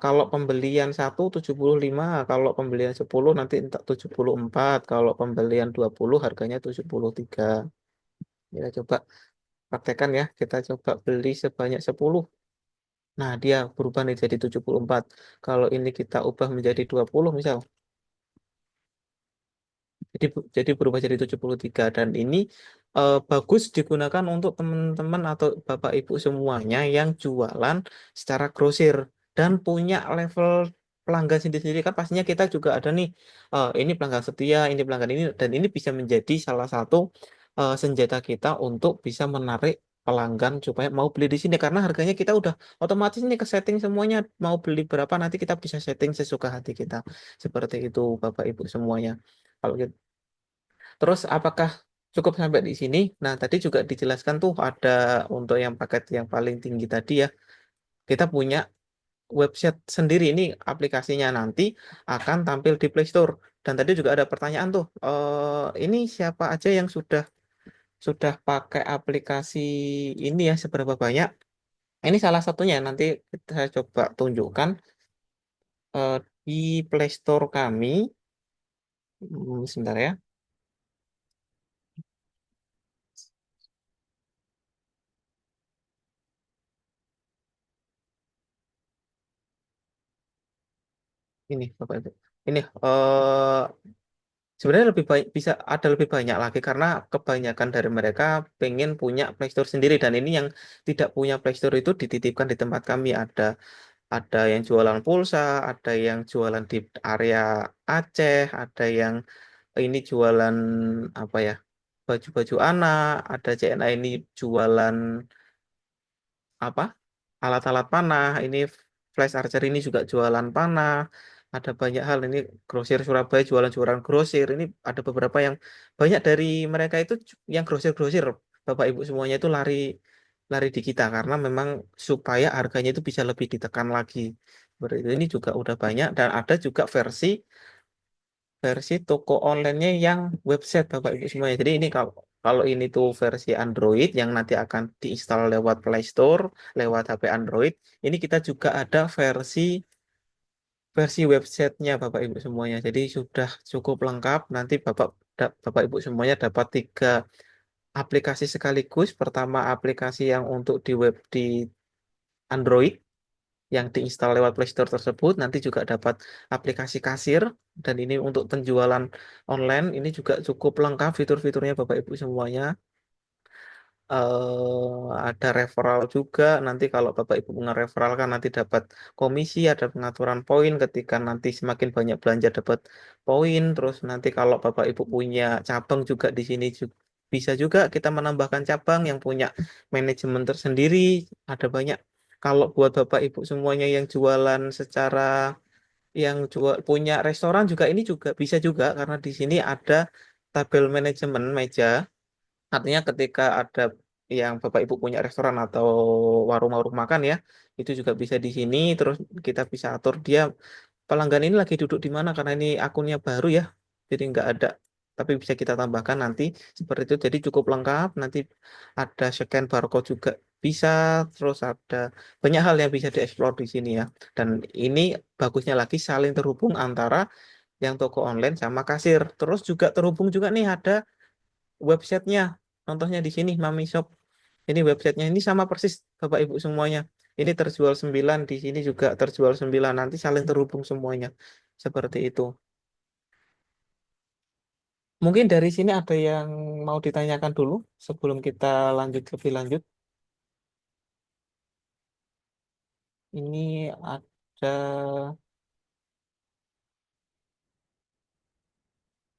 Kalau pembelian satu 75, kalau pembelian 10 nanti 74, kalau pembelian 20 harganya 73. Kita coba praktekkan ya, kita coba beli sebanyak 10. Nah, dia berubah nih jadi 74. Kalau ini kita ubah menjadi 20 misal. Jadi berubah jadi 73 dan ini bagus digunakan untuk teman-teman atau Bapak Ibu semuanya yang jualan secara grosir dan punya level pelanggan sendiri-sendiri kan pastinya kita juga ada nih ini pelanggan setia, ini pelanggan ini dan ini bisa menjadi salah satu senjata kita untuk bisa menarik pelanggan supaya mau beli di sini karena harganya kita udah otomatis nih ke setting semuanya mau beli berapa nanti kita bisa setting sesuka hati kita seperti itu Bapak Ibu semuanya. Kalau gitu. Terus apakah cukup sampai di sini? Nah, tadi juga dijelaskan tuh ada untuk yang paket yang paling tinggi tadi ya. Kita punya website sendiri ini aplikasinya nanti akan tampil di Play Store. Dan tadi juga ada pertanyaan tuh, ini siapa aja yang sudah pakai aplikasi ini ya, seberapa banyak? Ini salah satunya nanti saya coba tunjukkan. Play Store kami. Sebentar ya. Ini Bapak Ibu. Ini sebenarnya lebih baik bisa ada lebih banyak lagi karena kebanyakan dari mereka pengen punya Play Store sendiri dan ini yang tidak punya Play Store itu dititipkan di tempat kami ada yang jualan pulsa, ada yang jualan di area Aceh, ada yang ini jualan apa ya? Baju-baju anak, ada CNA ini jualan apa? Alat-alat panah, ini Flash Archer ini juga jualan panah. Ada banyak hal ini grosir Surabaya jualan-jualan grosir. Ini ada beberapa yang banyak dari mereka itu yang grosir-grosir. Bapak Ibu semuanya itu lari lari di kita karena memang supaya harganya itu bisa lebih ditekan lagi. Seperti itu. Ini juga udah banyak dan ada juga versi toko online-nya yang website Bapak Ibu semuanya. Jadi ini kalau kalau ini tuh versi Android yang nanti akan diinstal lewat Play Store, lewat HP Android. Ini kita juga ada versi versi websitenya Bapak Ibu semuanya. Jadi sudah cukup lengkap. Nanti Bapak Ibu semuanya dapat 3 aplikasi sekaligus. Pertama aplikasi yang untuk di web di Android yang diinstal lewat Play Store tersebut. Nanti juga dapat aplikasi kasir dan ini untuk penjualan online. Ini juga cukup lengkap fitur-fiturnya Bapak Ibu semuanya. Ada referral juga. Nanti kalau Bapak Ibu referral kan nanti dapat komisi, ada pengaturan poin ketika nanti semakin banyak belanja dapat poin. Terus nanti kalau Bapak Ibu punya cabang juga di sini bisa juga kita menambahkan cabang yang punya manajemen tersendiri. Ada banyak. Kalau buat Bapak Ibu semuanya yang jualan secara yang jual punya restoran juga ini juga bisa juga karena di sini ada tabel manajemen meja. Artinya ketika ada yang Bapak Ibu punya restoran atau warung-warung makan ya, itu juga bisa di sini. Terus kita bisa atur dia pelanggan ini lagi duduk di mana karena ini akunnya baru ya, jadi nggak ada. Tapi bisa kita tambahkan nanti seperti itu. Jadi cukup lengkap. Nanti ada scan barcode juga bisa. Terus ada banyak hal yang bisa dieksplor di sini ya. Dan ini bagusnya lagi saling terhubung antara yang toko online sama kasir. Terus juga terhubung juga nih ada websitenya. Contohnya di sini Mami Shop. Ini websitenya ini sama persis Bapak Ibu semuanya. Ini terjual 9 di sini juga terjual 9. Nanti saling terhubung semuanya. Seperti itu. Mungkin dari sini ada yang mau ditanyakan dulu sebelum kita lanjut lebih lanjut. Ini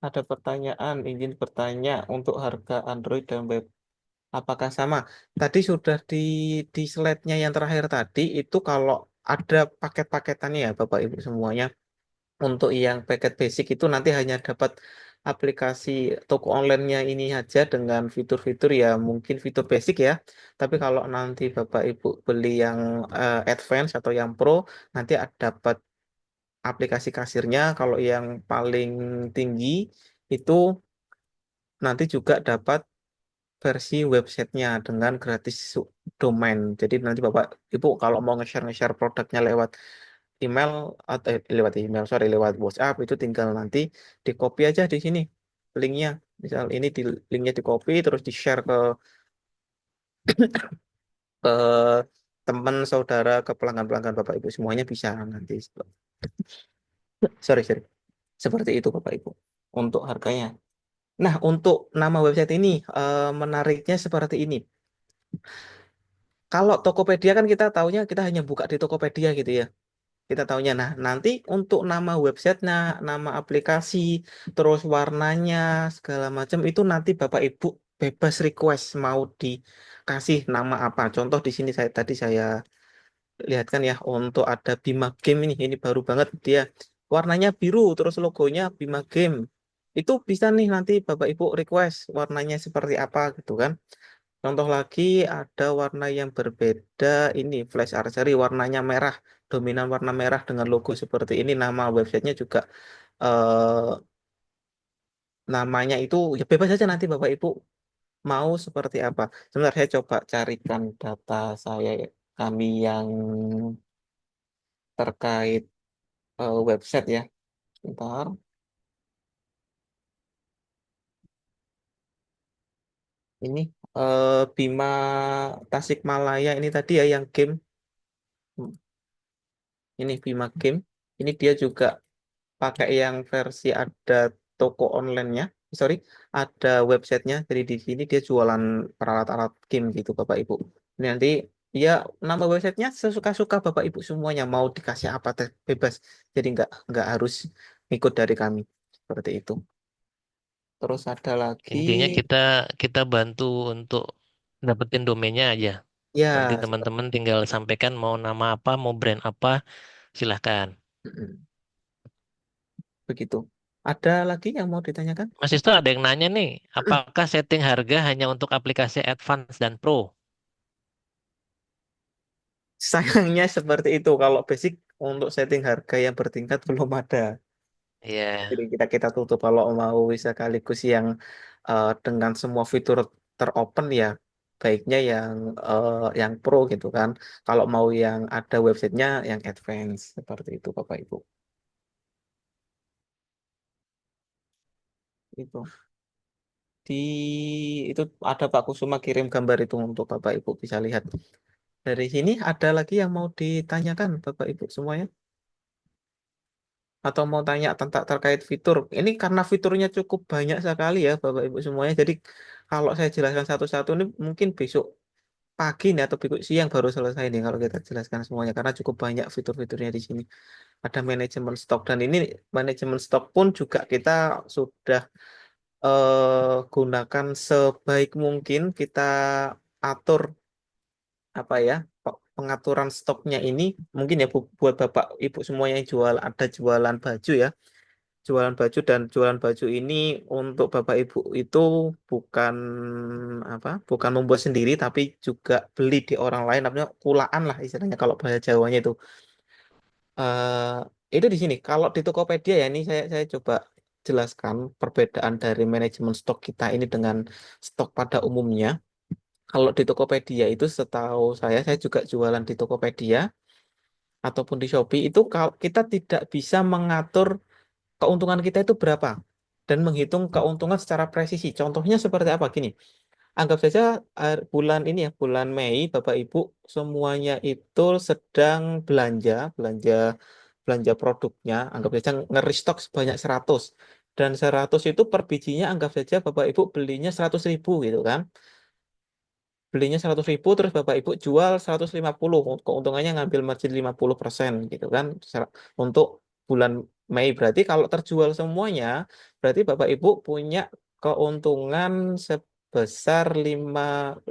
ada pertanyaan, izin bertanya untuk harga Android dan web. Apakah sama? Tadi sudah di slide-nya yang terakhir tadi itu kalau ada paket-paketannya ya Bapak Ibu semuanya. Untuk yang paket basic itu nanti hanya dapat aplikasi toko online-nya ini aja dengan fitur-fitur ya mungkin fitur basic ya. Tapi kalau nanti Bapak Ibu beli yang advance atau yang pro nanti dapat aplikasi kasirnya. Kalau yang paling tinggi itu nanti juga dapat versi websitenya dengan gratis domain. Jadi nanti Bapak Ibu kalau mau nge-share produknya lewat email atau lewat email, sorry, lewat WhatsApp itu tinggal nanti di copy aja di sini linknya. Misal ini di linknya di copy terus di share ke teman saudara ke pelanggan-pelanggan Bapak Ibu semuanya bisa nanti. Sorry, seperti itu Bapak Ibu untuk harganya. Nah, untuk nama website ini menariknya seperti ini. Kalau Tokopedia kan kita taunya kita hanya buka di Tokopedia gitu ya. Kita taunya. Nah, nanti untuk nama websitenya, nama aplikasi, terus warnanya, segala macam itu nanti Bapak Ibu bebas request mau dikasih nama apa. Contoh di sini saya lihatkan ya untuk ada Bima Game ini baru banget dia warnanya biru terus logonya Bima Game. Itu bisa nih nanti Bapak Ibu request warnanya seperti apa gitu kan. Contoh lagi ada warna yang berbeda ini Flash Archery warnanya merah, dominan warna merah dengan logo seperti ini. Nama websitenya juga eh, namanya itu ya bebas saja nanti Bapak Ibu mau seperti apa. Sebentar saya coba carikan data saya kami yang terkait website ya. Bentar. Ini Bima Tasikmalaya ini tadi ya yang game. Ini Bima Game. Ini dia juga pakai yang versi ada toko online-nya. Sorry, ada websitenya. Jadi di sini dia jualan alat-alat game gitu Bapak Ibu. Ini nanti ya nama websitenya sesuka-suka Bapak Ibu semuanya mau dikasih apa bebas. Jadi nggak harus ikut dari kami seperti itu. Terus ada lagi Intinya kita kita bantu untuk dapetin domainnya aja. Nanti ya teman-teman tinggal sampaikan mau nama apa, mau brand apa, silahkan. mm, begitu. Ada lagi yang mau ditanyakan? Mas Isto ada yang nanya nih, apakah setting harga hanya untuk aplikasi Advance dan Pro? Sayangnya seperti itu. Kalau basic untuk setting harga yang bertingkat belum ada. Iya, Jadi kita tutup kalau mau sekaligus yang dengan semua fitur teropen ya baiknya yang pro gitu kan. Kalau mau yang ada websitenya yang advance seperti itu Bapak Ibu. Itu di itu ada Pak Kusuma kirim gambar itu untuk Bapak Ibu bisa lihat. Dari sini ada lagi yang mau ditanyakan Bapak Ibu semuanya? Atau mau tanya tentang terkait fitur. Ini karena fiturnya cukup banyak sekali ya Bapak Ibu semuanya. Jadi kalau saya jelaskan satu-satu ini mungkin besok pagi nih atau besok siang baru selesai nih kalau kita jelaskan semuanya karena cukup banyak fitur-fiturnya di sini. Ada manajemen stok dan ini manajemen stok pun juga kita sudah gunakan sebaik mungkin kita atur apa ya pengaturan stoknya ini mungkin ya buat Bapak Ibu semuanya yang ada jualan baju ya. Jualan baju dan jualan baju ini untuk Bapak Ibu itu bukan bukan membuat sendiri tapi juga beli di orang lain namanya kulaan lah istilahnya kalau bahasa Jawanya itu. Itu di sini kalau di Tokopedia ya ini saya coba jelaskan perbedaan dari manajemen stok kita ini dengan stok pada umumnya. Kalau di Tokopedia itu setahu saya juga jualan di Tokopedia ataupun di Shopee itu kalau kita tidak bisa mengatur keuntungan kita itu berapa dan menghitung keuntungan secara presisi. Contohnya seperti apa gini? Anggap saja bulan ini ya, bulan Mei, Bapak Ibu semuanya itu sedang belanja belanja produknya, anggap saja nge-restock sebanyak 100. Dan 100 itu per bijinya anggap saja Bapak Ibu belinya 100.000 gitu kan. Belinya 100.000 terus Bapak Ibu jual 150, keuntungannya ngambil margin 50% gitu kan untuk bulan Mei. Berarti kalau terjual semuanya berarti Bapak Ibu punya keuntungan sebesar 50.000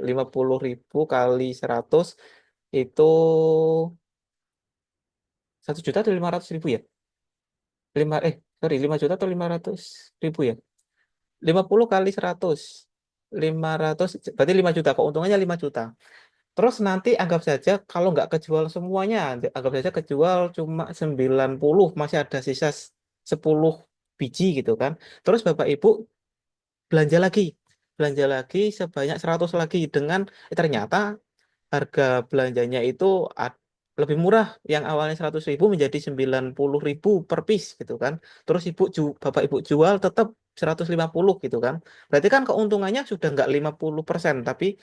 kali 100 itu 1 juta atau 500.000 ya 5 juta atau 500.000 ya 50 kali 100 500 berarti 5 juta, keuntungannya 5 juta. Terus nanti anggap saja kalau nggak kejual semuanya, anggap saja kejual cuma 90, masih ada sisa 10 biji gitu kan. Terus Bapak Ibu belanja lagi, belanja lagi sebanyak 100 lagi dengan ternyata harga belanjanya itu lebih murah yang awalnya 100.000 menjadi 90.000 per piece gitu kan. Terus Bapak Ibu jual tetap 150 gitu kan. Berarti kan keuntungannya sudah nggak 50% tapi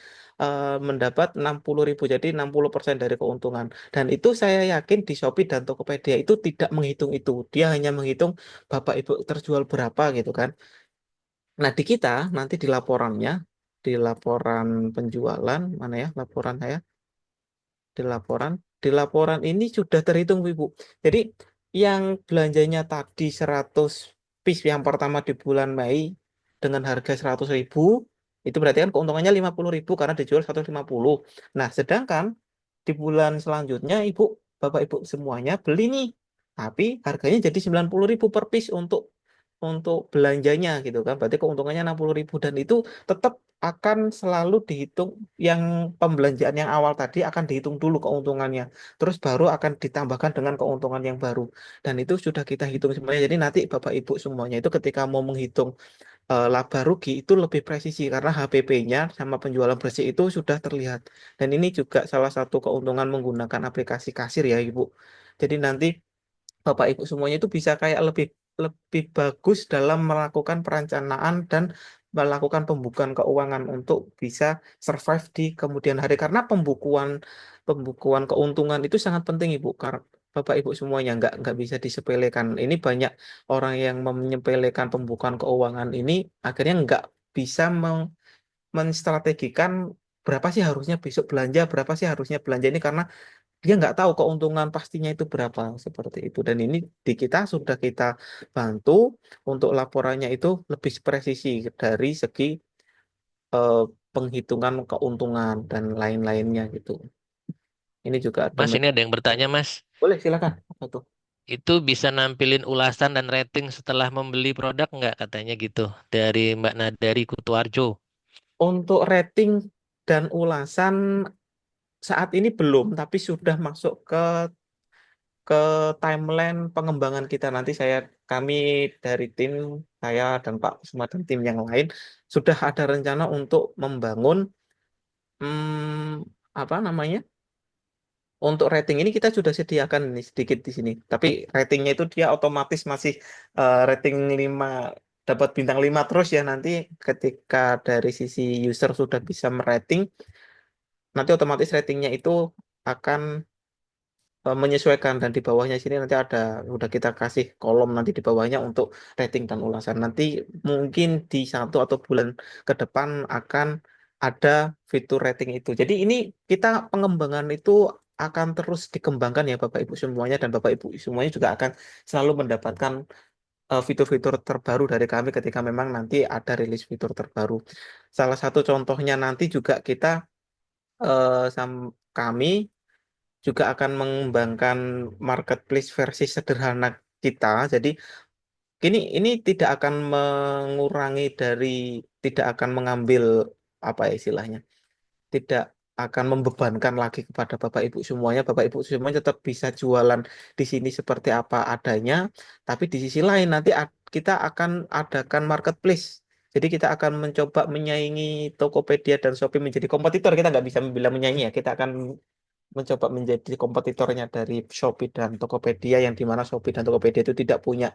mendapat 60.000 jadi 60% dari keuntungan. Dan itu saya yakin di Shopee dan Tokopedia itu tidak menghitung itu. Dia hanya menghitung Bapak Ibu terjual berapa gitu kan. Nah, di kita nanti di laporannya, di laporan penjualan, mana ya laporan saya? Di laporan ini sudah terhitung Bu, Ibu. Jadi yang belanjanya tadi 100 piece yang pertama di bulan Mei dengan harga 100.000 itu berarti kan keuntungannya 50.000 karena dijual 150. Nah, sedangkan di bulan selanjutnya Bapak Ibu semuanya beli nih. Tapi harganya jadi 90.000 per piece untuk belanjanya gitu kan. Berarti keuntungannya 60.000 dan itu tetap akan selalu dihitung yang pembelanjaan yang awal tadi akan dihitung dulu keuntungannya. Terus baru akan ditambahkan dengan keuntungan yang baru. Dan itu sudah kita hitung semuanya. Jadi nanti Bapak Ibu semuanya itu ketika mau menghitung laba rugi itu lebih presisi karena HPP-nya sama penjualan bersih itu sudah terlihat. Dan ini juga salah satu keuntungan menggunakan aplikasi kasir ya Ibu. Jadi nanti Bapak Ibu semuanya itu bisa kayak lebih lebih bagus dalam melakukan perencanaan dan melakukan pembukuan keuangan untuk bisa survive di kemudian hari karena pembukuan pembukuan keuntungan itu sangat penting Ibu. Karena Bapak Ibu semuanya nggak bisa disepelekan. Ini banyak orang yang menyepelekan pembukuan keuangan ini akhirnya nggak bisa menstrategikan berapa sih harusnya besok belanja, berapa sih harusnya belanja ini karena dia nggak tahu keuntungan pastinya itu berapa seperti itu. Dan ini di kita sudah kita bantu untuk laporannya itu lebih presisi dari segi eh, penghitungan keuntungan dan lain-lainnya gitu. Ini juga ada Mas, ini ada yang bertanya, Mas. boleh silakan. Apa tuh? Itu bisa nampilin ulasan dan rating setelah membeli produk nggak katanya gitu. Dari Mbak Nadari Kutuarjo. Untuk rating dan ulasan saat ini belum, tapi sudah masuk ke timeline pengembangan kita nanti kami dari tim saya dan Pak Kusuma dan tim yang lain sudah ada rencana untuk membangun apa namanya untuk rating ini kita sudah sediakan ini sedikit di sini tapi ratingnya itu dia otomatis masih rating 5 dapat bintang 5 terus ya nanti ketika dari sisi user sudah bisa merating nanti otomatis ratingnya itu akan menyesuaikan dan di bawahnya sini nanti ada udah kita kasih kolom nanti di bawahnya untuk rating dan ulasan. Nanti mungkin di 1 atau 2 bulan ke depan akan ada fitur rating itu. Jadi ini kita pengembangan itu akan terus dikembangkan ya Bapak Ibu semuanya dan Bapak Ibu semuanya juga akan selalu mendapatkan fitur-fitur terbaru dari kami ketika memang nanti ada rilis fitur terbaru. Salah satu contohnya nanti juga kita kami juga akan mengembangkan marketplace versi sederhana kita. Jadi ini tidak akan mengurangi dari, tidak akan mengambil apa ya istilahnya, tidak akan membebankan lagi kepada Bapak Ibu semuanya. Bapak Ibu semuanya tetap bisa jualan di sini seperti apa adanya, tapi di sisi lain nanti kita akan adakan marketplace. Jadi kita akan mencoba menyaingi Tokopedia dan Shopee menjadi kompetitor. Kita nggak bisa bilang menyaingi ya. Kita akan mencoba menjadi kompetitornya dari Shopee dan Tokopedia yang dimana Shopee dan Tokopedia itu tidak punya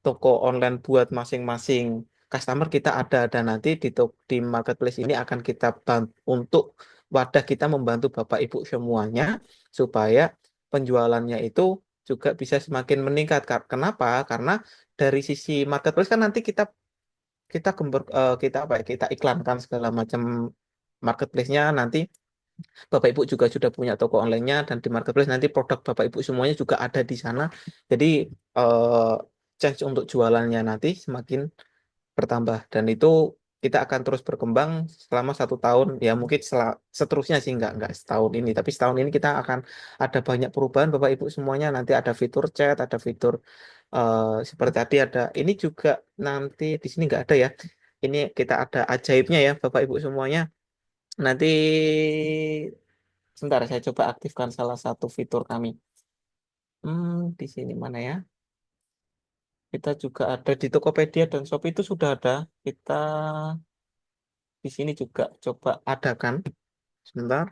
toko online buat masing-masing customer kita ada dan nanti di marketplace ini akan kita bantu untuk wadah kita membantu Bapak Ibu semuanya supaya penjualannya itu juga bisa semakin meningkat. Kenapa? Karena dari sisi marketplace kan nanti kita kita kita apa ya kita iklankan segala macam marketplace-nya nanti Bapak Ibu juga sudah punya toko online-nya dan di marketplace nanti produk Bapak Ibu semuanya juga ada di sana. Jadi eh, chance untuk jualannya nanti semakin bertambah dan itu kita akan terus berkembang selama 1 tahun ya mungkin seterusnya sih nggak setahun ini tapi setahun ini kita akan ada banyak perubahan Bapak Ibu semuanya nanti ada fitur chat ada fitur seperti tadi ada ini juga nanti di sini nggak ada ya ini kita ada ajaibnya ya Bapak Ibu semuanya nanti sebentar saya coba aktifkan salah satu fitur kami. Di sini mana ya? Kita juga ada di Tokopedia dan Shopee itu sudah ada. Kita di sini juga coba adakan. Sebentar.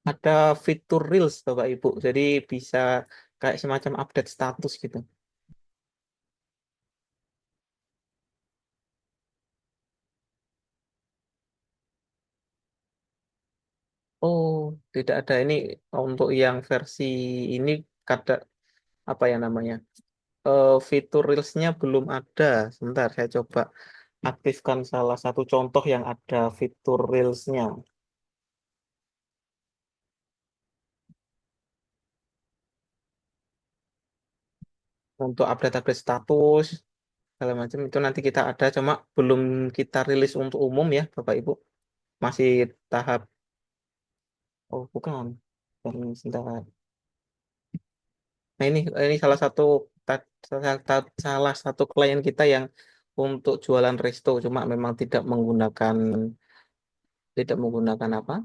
Ada fitur Reels Bapak Ibu. Jadi bisa kayak semacam update status gitu. Oh, tidak ada ini untuk yang versi ini kata apa ya namanya? Fitur Reels-nya belum ada. Sebentar, saya coba aktifkan salah satu contoh yang ada fitur Reels-nya. Untuk update-update status, segala macam itu nanti kita ada, cuma belum kita rilis untuk umum ya, Bapak Ibu. Masih tahap, oh bukan, dan sebentar. Nah ini salah satu salah satu klien kita yang untuk jualan resto, cuma memang tidak menggunakan apa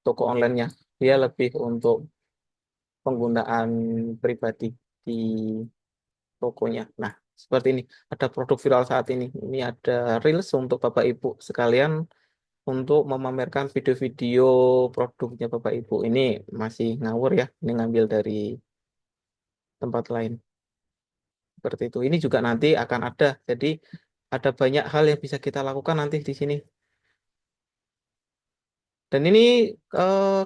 toko online-nya. Dia lebih untuk penggunaan pribadi di tokonya. Nah, seperti ini. Ada produk viral saat ini. Ini ada Reels untuk Bapak Ibu sekalian. untuk memamerkan video-video produknya Bapak Ibu. Ini masih ngawur ya, ini ngambil dari tempat lain. Seperti itu. Ini juga nanti akan ada. Jadi ada banyak hal yang bisa kita lakukan nanti di sini. Dan ini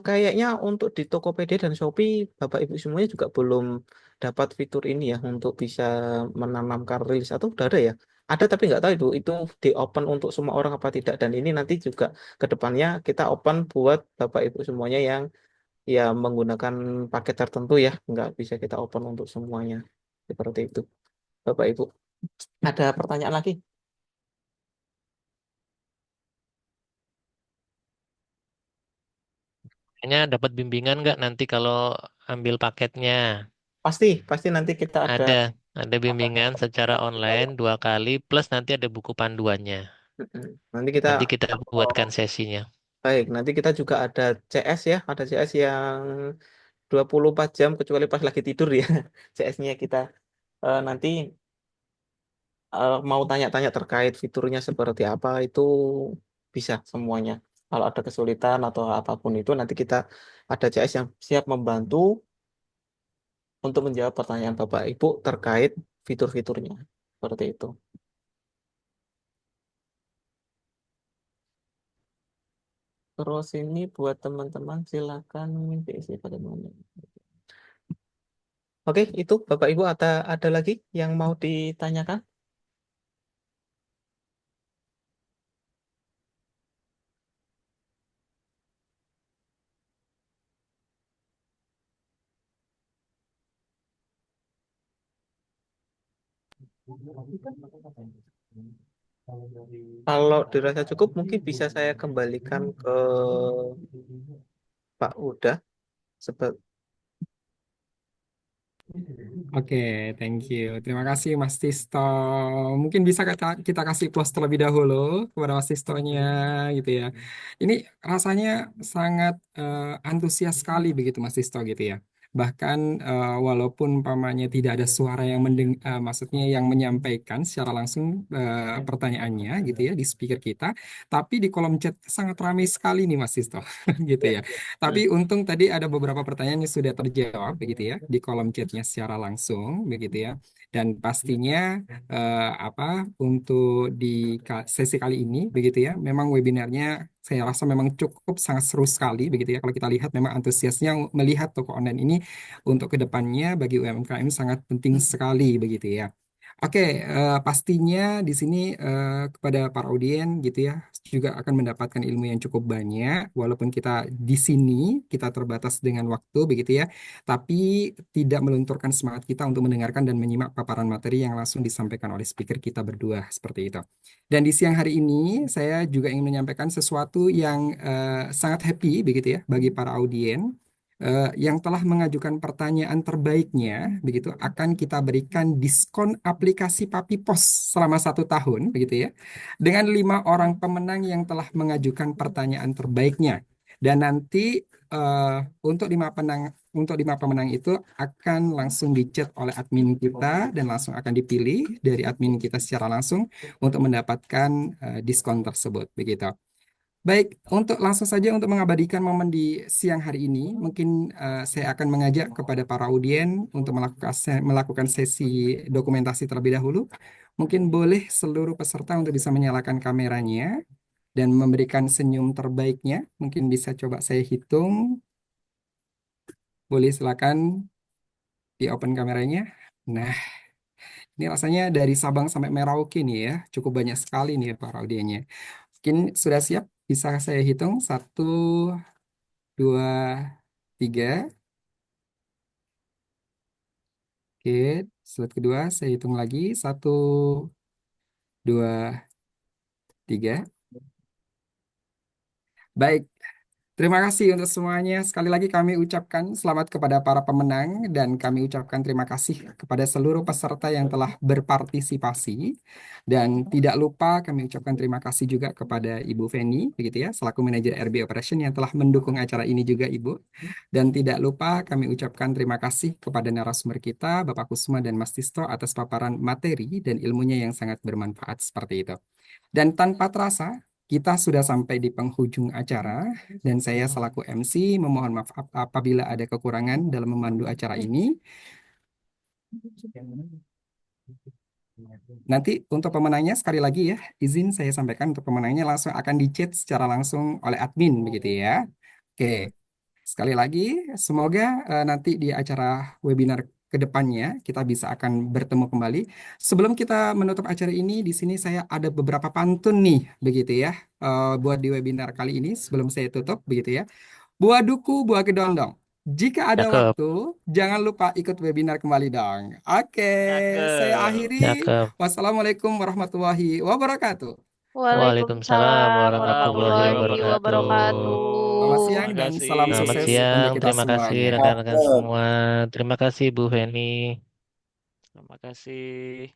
kayaknya untuk di Tokopedia dan Shopee, Bapak Ibu semuanya juga belum dapat fitur ini ya untuk bisa menanamkan reels atau udah ada ya? Ada tapi nggak tahu itu di open untuk semua orang apa tidak. Dan ini nanti juga ke depannya kita open buat Bapak Ibu semuanya yang ya menggunakan paket tertentu ya, nggak bisa kita open untuk semuanya. Seperti itu. Bapak Ibu, ada pertanyaan lagi? Hanya dapat bimbingan nggak nanti kalau ambil paketnya? Pasti, pasti nanti kita ada. Ada, ada bimbingan secara online 2 kali, plus nanti ada buku panduannya. Mm-mm. Nanti kita Nanti kita buatkan sesinya. baik, nanti kita juga ada CS ya, ada CS yang 24 jam kecuali pas lagi tidur ya. CS-nya kita nanti mau tanya-tanya terkait fiturnya seperti apa itu bisa semuanya. Kalau ada kesulitan atau apapun itu nanti kita ada CS yang siap membantu untuk menjawab pertanyaan Bapak Ibu terkait fitur-fiturnya. Seperti itu. Terus ini buat teman-teman silakan diisi pada mana. Oke, itu Bapak Ibu ada lagi yang mau ditanyakan? Kalau dirasa cukup, mungkin bisa saya kembalikan ke Pak Uda. Sebab Oke, thank you. Terima kasih Mas Tisto. Mungkin bisa kita kasih plus terlebih dahulu kepada Mas Tistonya gitu ya. Ini rasanya sangat antusias sekali begitu Mas Tisto gitu ya. Bahkan walaupun umpamanya tidak ada suara yang maksudnya yang menyampaikan secara langsung pertanyaannya gitu ya di speaker kita, tapi di kolom chat sangat ramai sekali nih Mas Tisto gitu ya. Tapi untung tadi ada beberapa pertanyaan yang sudah terjawab begitu ya di kolom chatnya secara langsung begitu ya. Dan pastinya apa untuk di sesi kali ini begitu ya, memang webinarnya saya rasa memang cukup sangat seru sekali begitu ya. Kalau kita lihat memang antusiasnya melihat toko online ini untuk kedepannya bagi UMKM sangat penting sekali begitu ya. Oke, pastinya di sini kepada para audien gitu ya juga akan mendapatkan ilmu yang cukup banyak walaupun kita di sini kita terbatas dengan waktu begitu ya, tapi tidak melunturkan semangat kita untuk mendengarkan dan menyimak paparan materi yang langsung disampaikan oleh speaker kita berdua seperti itu. Dan di siang hari ini saya juga ingin menyampaikan sesuatu yang sangat happy begitu ya bagi para audien yang telah mengajukan pertanyaan terbaiknya, begitu akan kita berikan diskon aplikasi Papi Pos selama 1 tahun, begitu ya, dengan 5 orang pemenang yang telah mengajukan pertanyaan terbaiknya. Dan nanti untuk 5 pemenang itu akan langsung dicat oleh admin kita dan langsung akan dipilih dari admin kita secara langsung untuk mendapatkan diskon tersebut, begitu. Baik, untuk langsung saja untuk mengabadikan momen di siang hari ini, mungkin saya akan mengajak kepada para audien untuk melakukan sesi dokumentasi terlebih dahulu. Mungkin boleh seluruh peserta untuk bisa menyalakan kameranya dan memberikan senyum terbaiknya. Mungkin bisa coba saya hitung. Boleh silakan di open kameranya. Nah, ini rasanya dari Sabang sampai Merauke nih ya, cukup banyak sekali nih para audiennya. Mungkin sudah siap? Bisa saya hitung 1, 2, 3. Oke, slide kedua saya hitung lagi. 1, 2, 3. Baik, terima kasih untuk semuanya. Sekali lagi kami ucapkan selamat kepada para pemenang dan kami ucapkan terima kasih kepada seluruh peserta yang telah berpartisipasi. Dan tidak lupa kami ucapkan terima kasih juga kepada Ibu Feni, begitu ya, selaku manajer RB Operation yang telah mendukung acara ini juga, Ibu. Dan tidak lupa kami ucapkan terima kasih kepada narasumber kita, Bapak Kusuma dan Mas Tisto atas paparan materi dan ilmunya yang sangat bermanfaat seperti itu. Dan tanpa terasa, kita sudah sampai di penghujung acara dan saya selaku MC memohon maaf apabila ada kekurangan dalam memandu acara ini. Nanti untuk pemenangnya sekali lagi ya, izin saya sampaikan untuk pemenangnya langsung akan di-chat secara langsung oleh admin begitu ya. Oke, sekali lagi semoga nanti di acara webinar ke depannya kita bisa akan bertemu kembali. Sebelum kita menutup acara ini, di sini saya ada beberapa pantun nih begitu ya, buat di webinar kali ini sebelum saya tutup begitu ya. Buah duku, buah kedondong. Jika ada Cakep, waktu, jangan lupa ikut webinar kembali dong. Oke, saya Cakep. akhiri. cakep. Wassalamualaikum warahmatullahi wabarakatuh. Waalaikumsalam Waalaikumsalam warahmatullahi warahmatullahi wabarakatuh. Selamat wabarakatuh. siang Terima dan kasih. salam Selamat sukses siang, untuk kita terima kasih semuanya. rekan-rekan semua. Terima kasih Bu Feni. Terima kasih.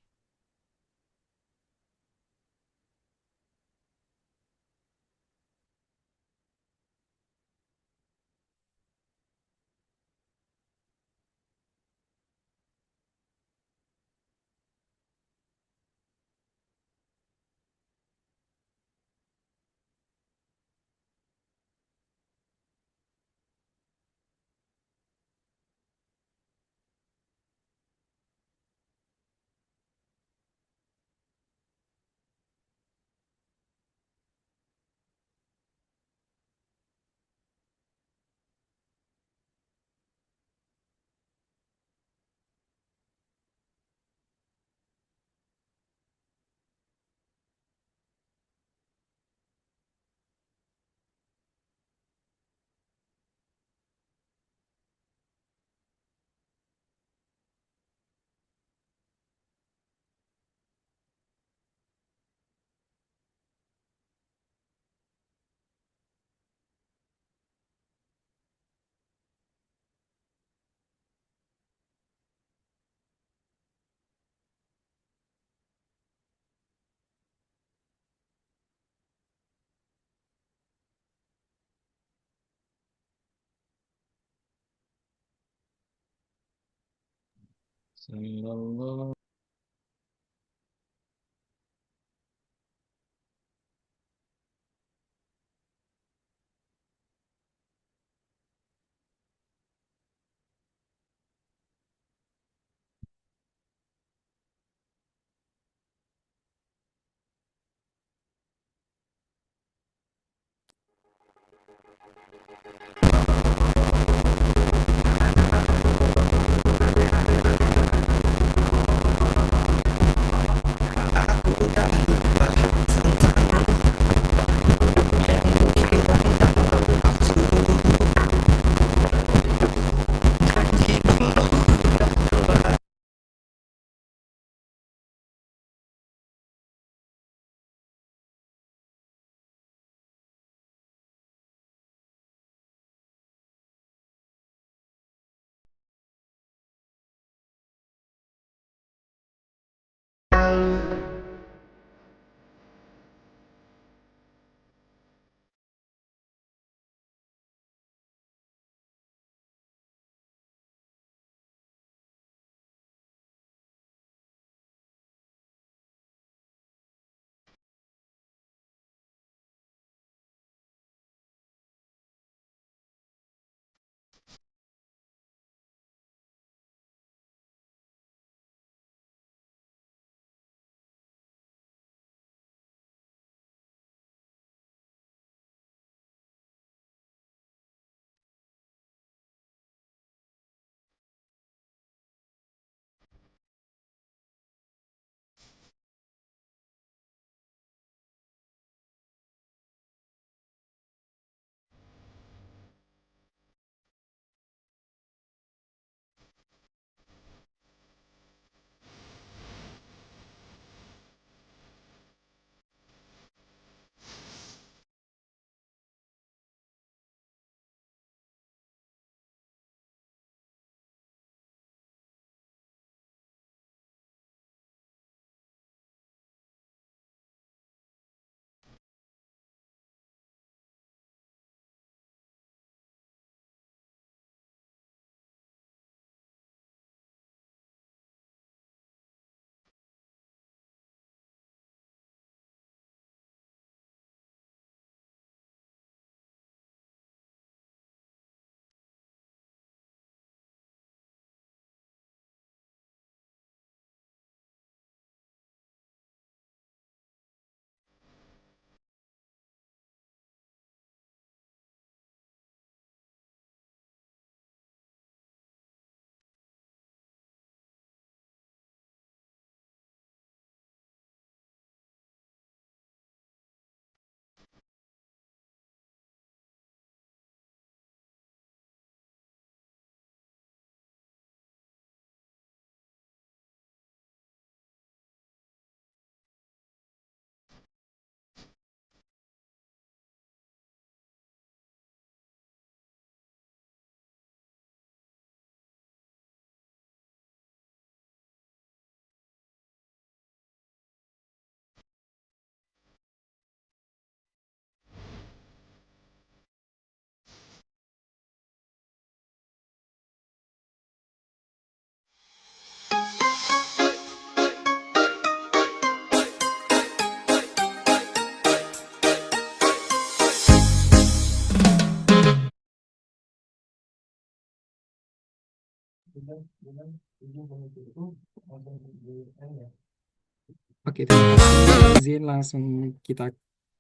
Oke, terima kasih. Izin langsung kita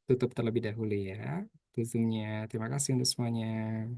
tutup terlebih dahulu ya. Zoom-nya. Terima kasih untuk semuanya.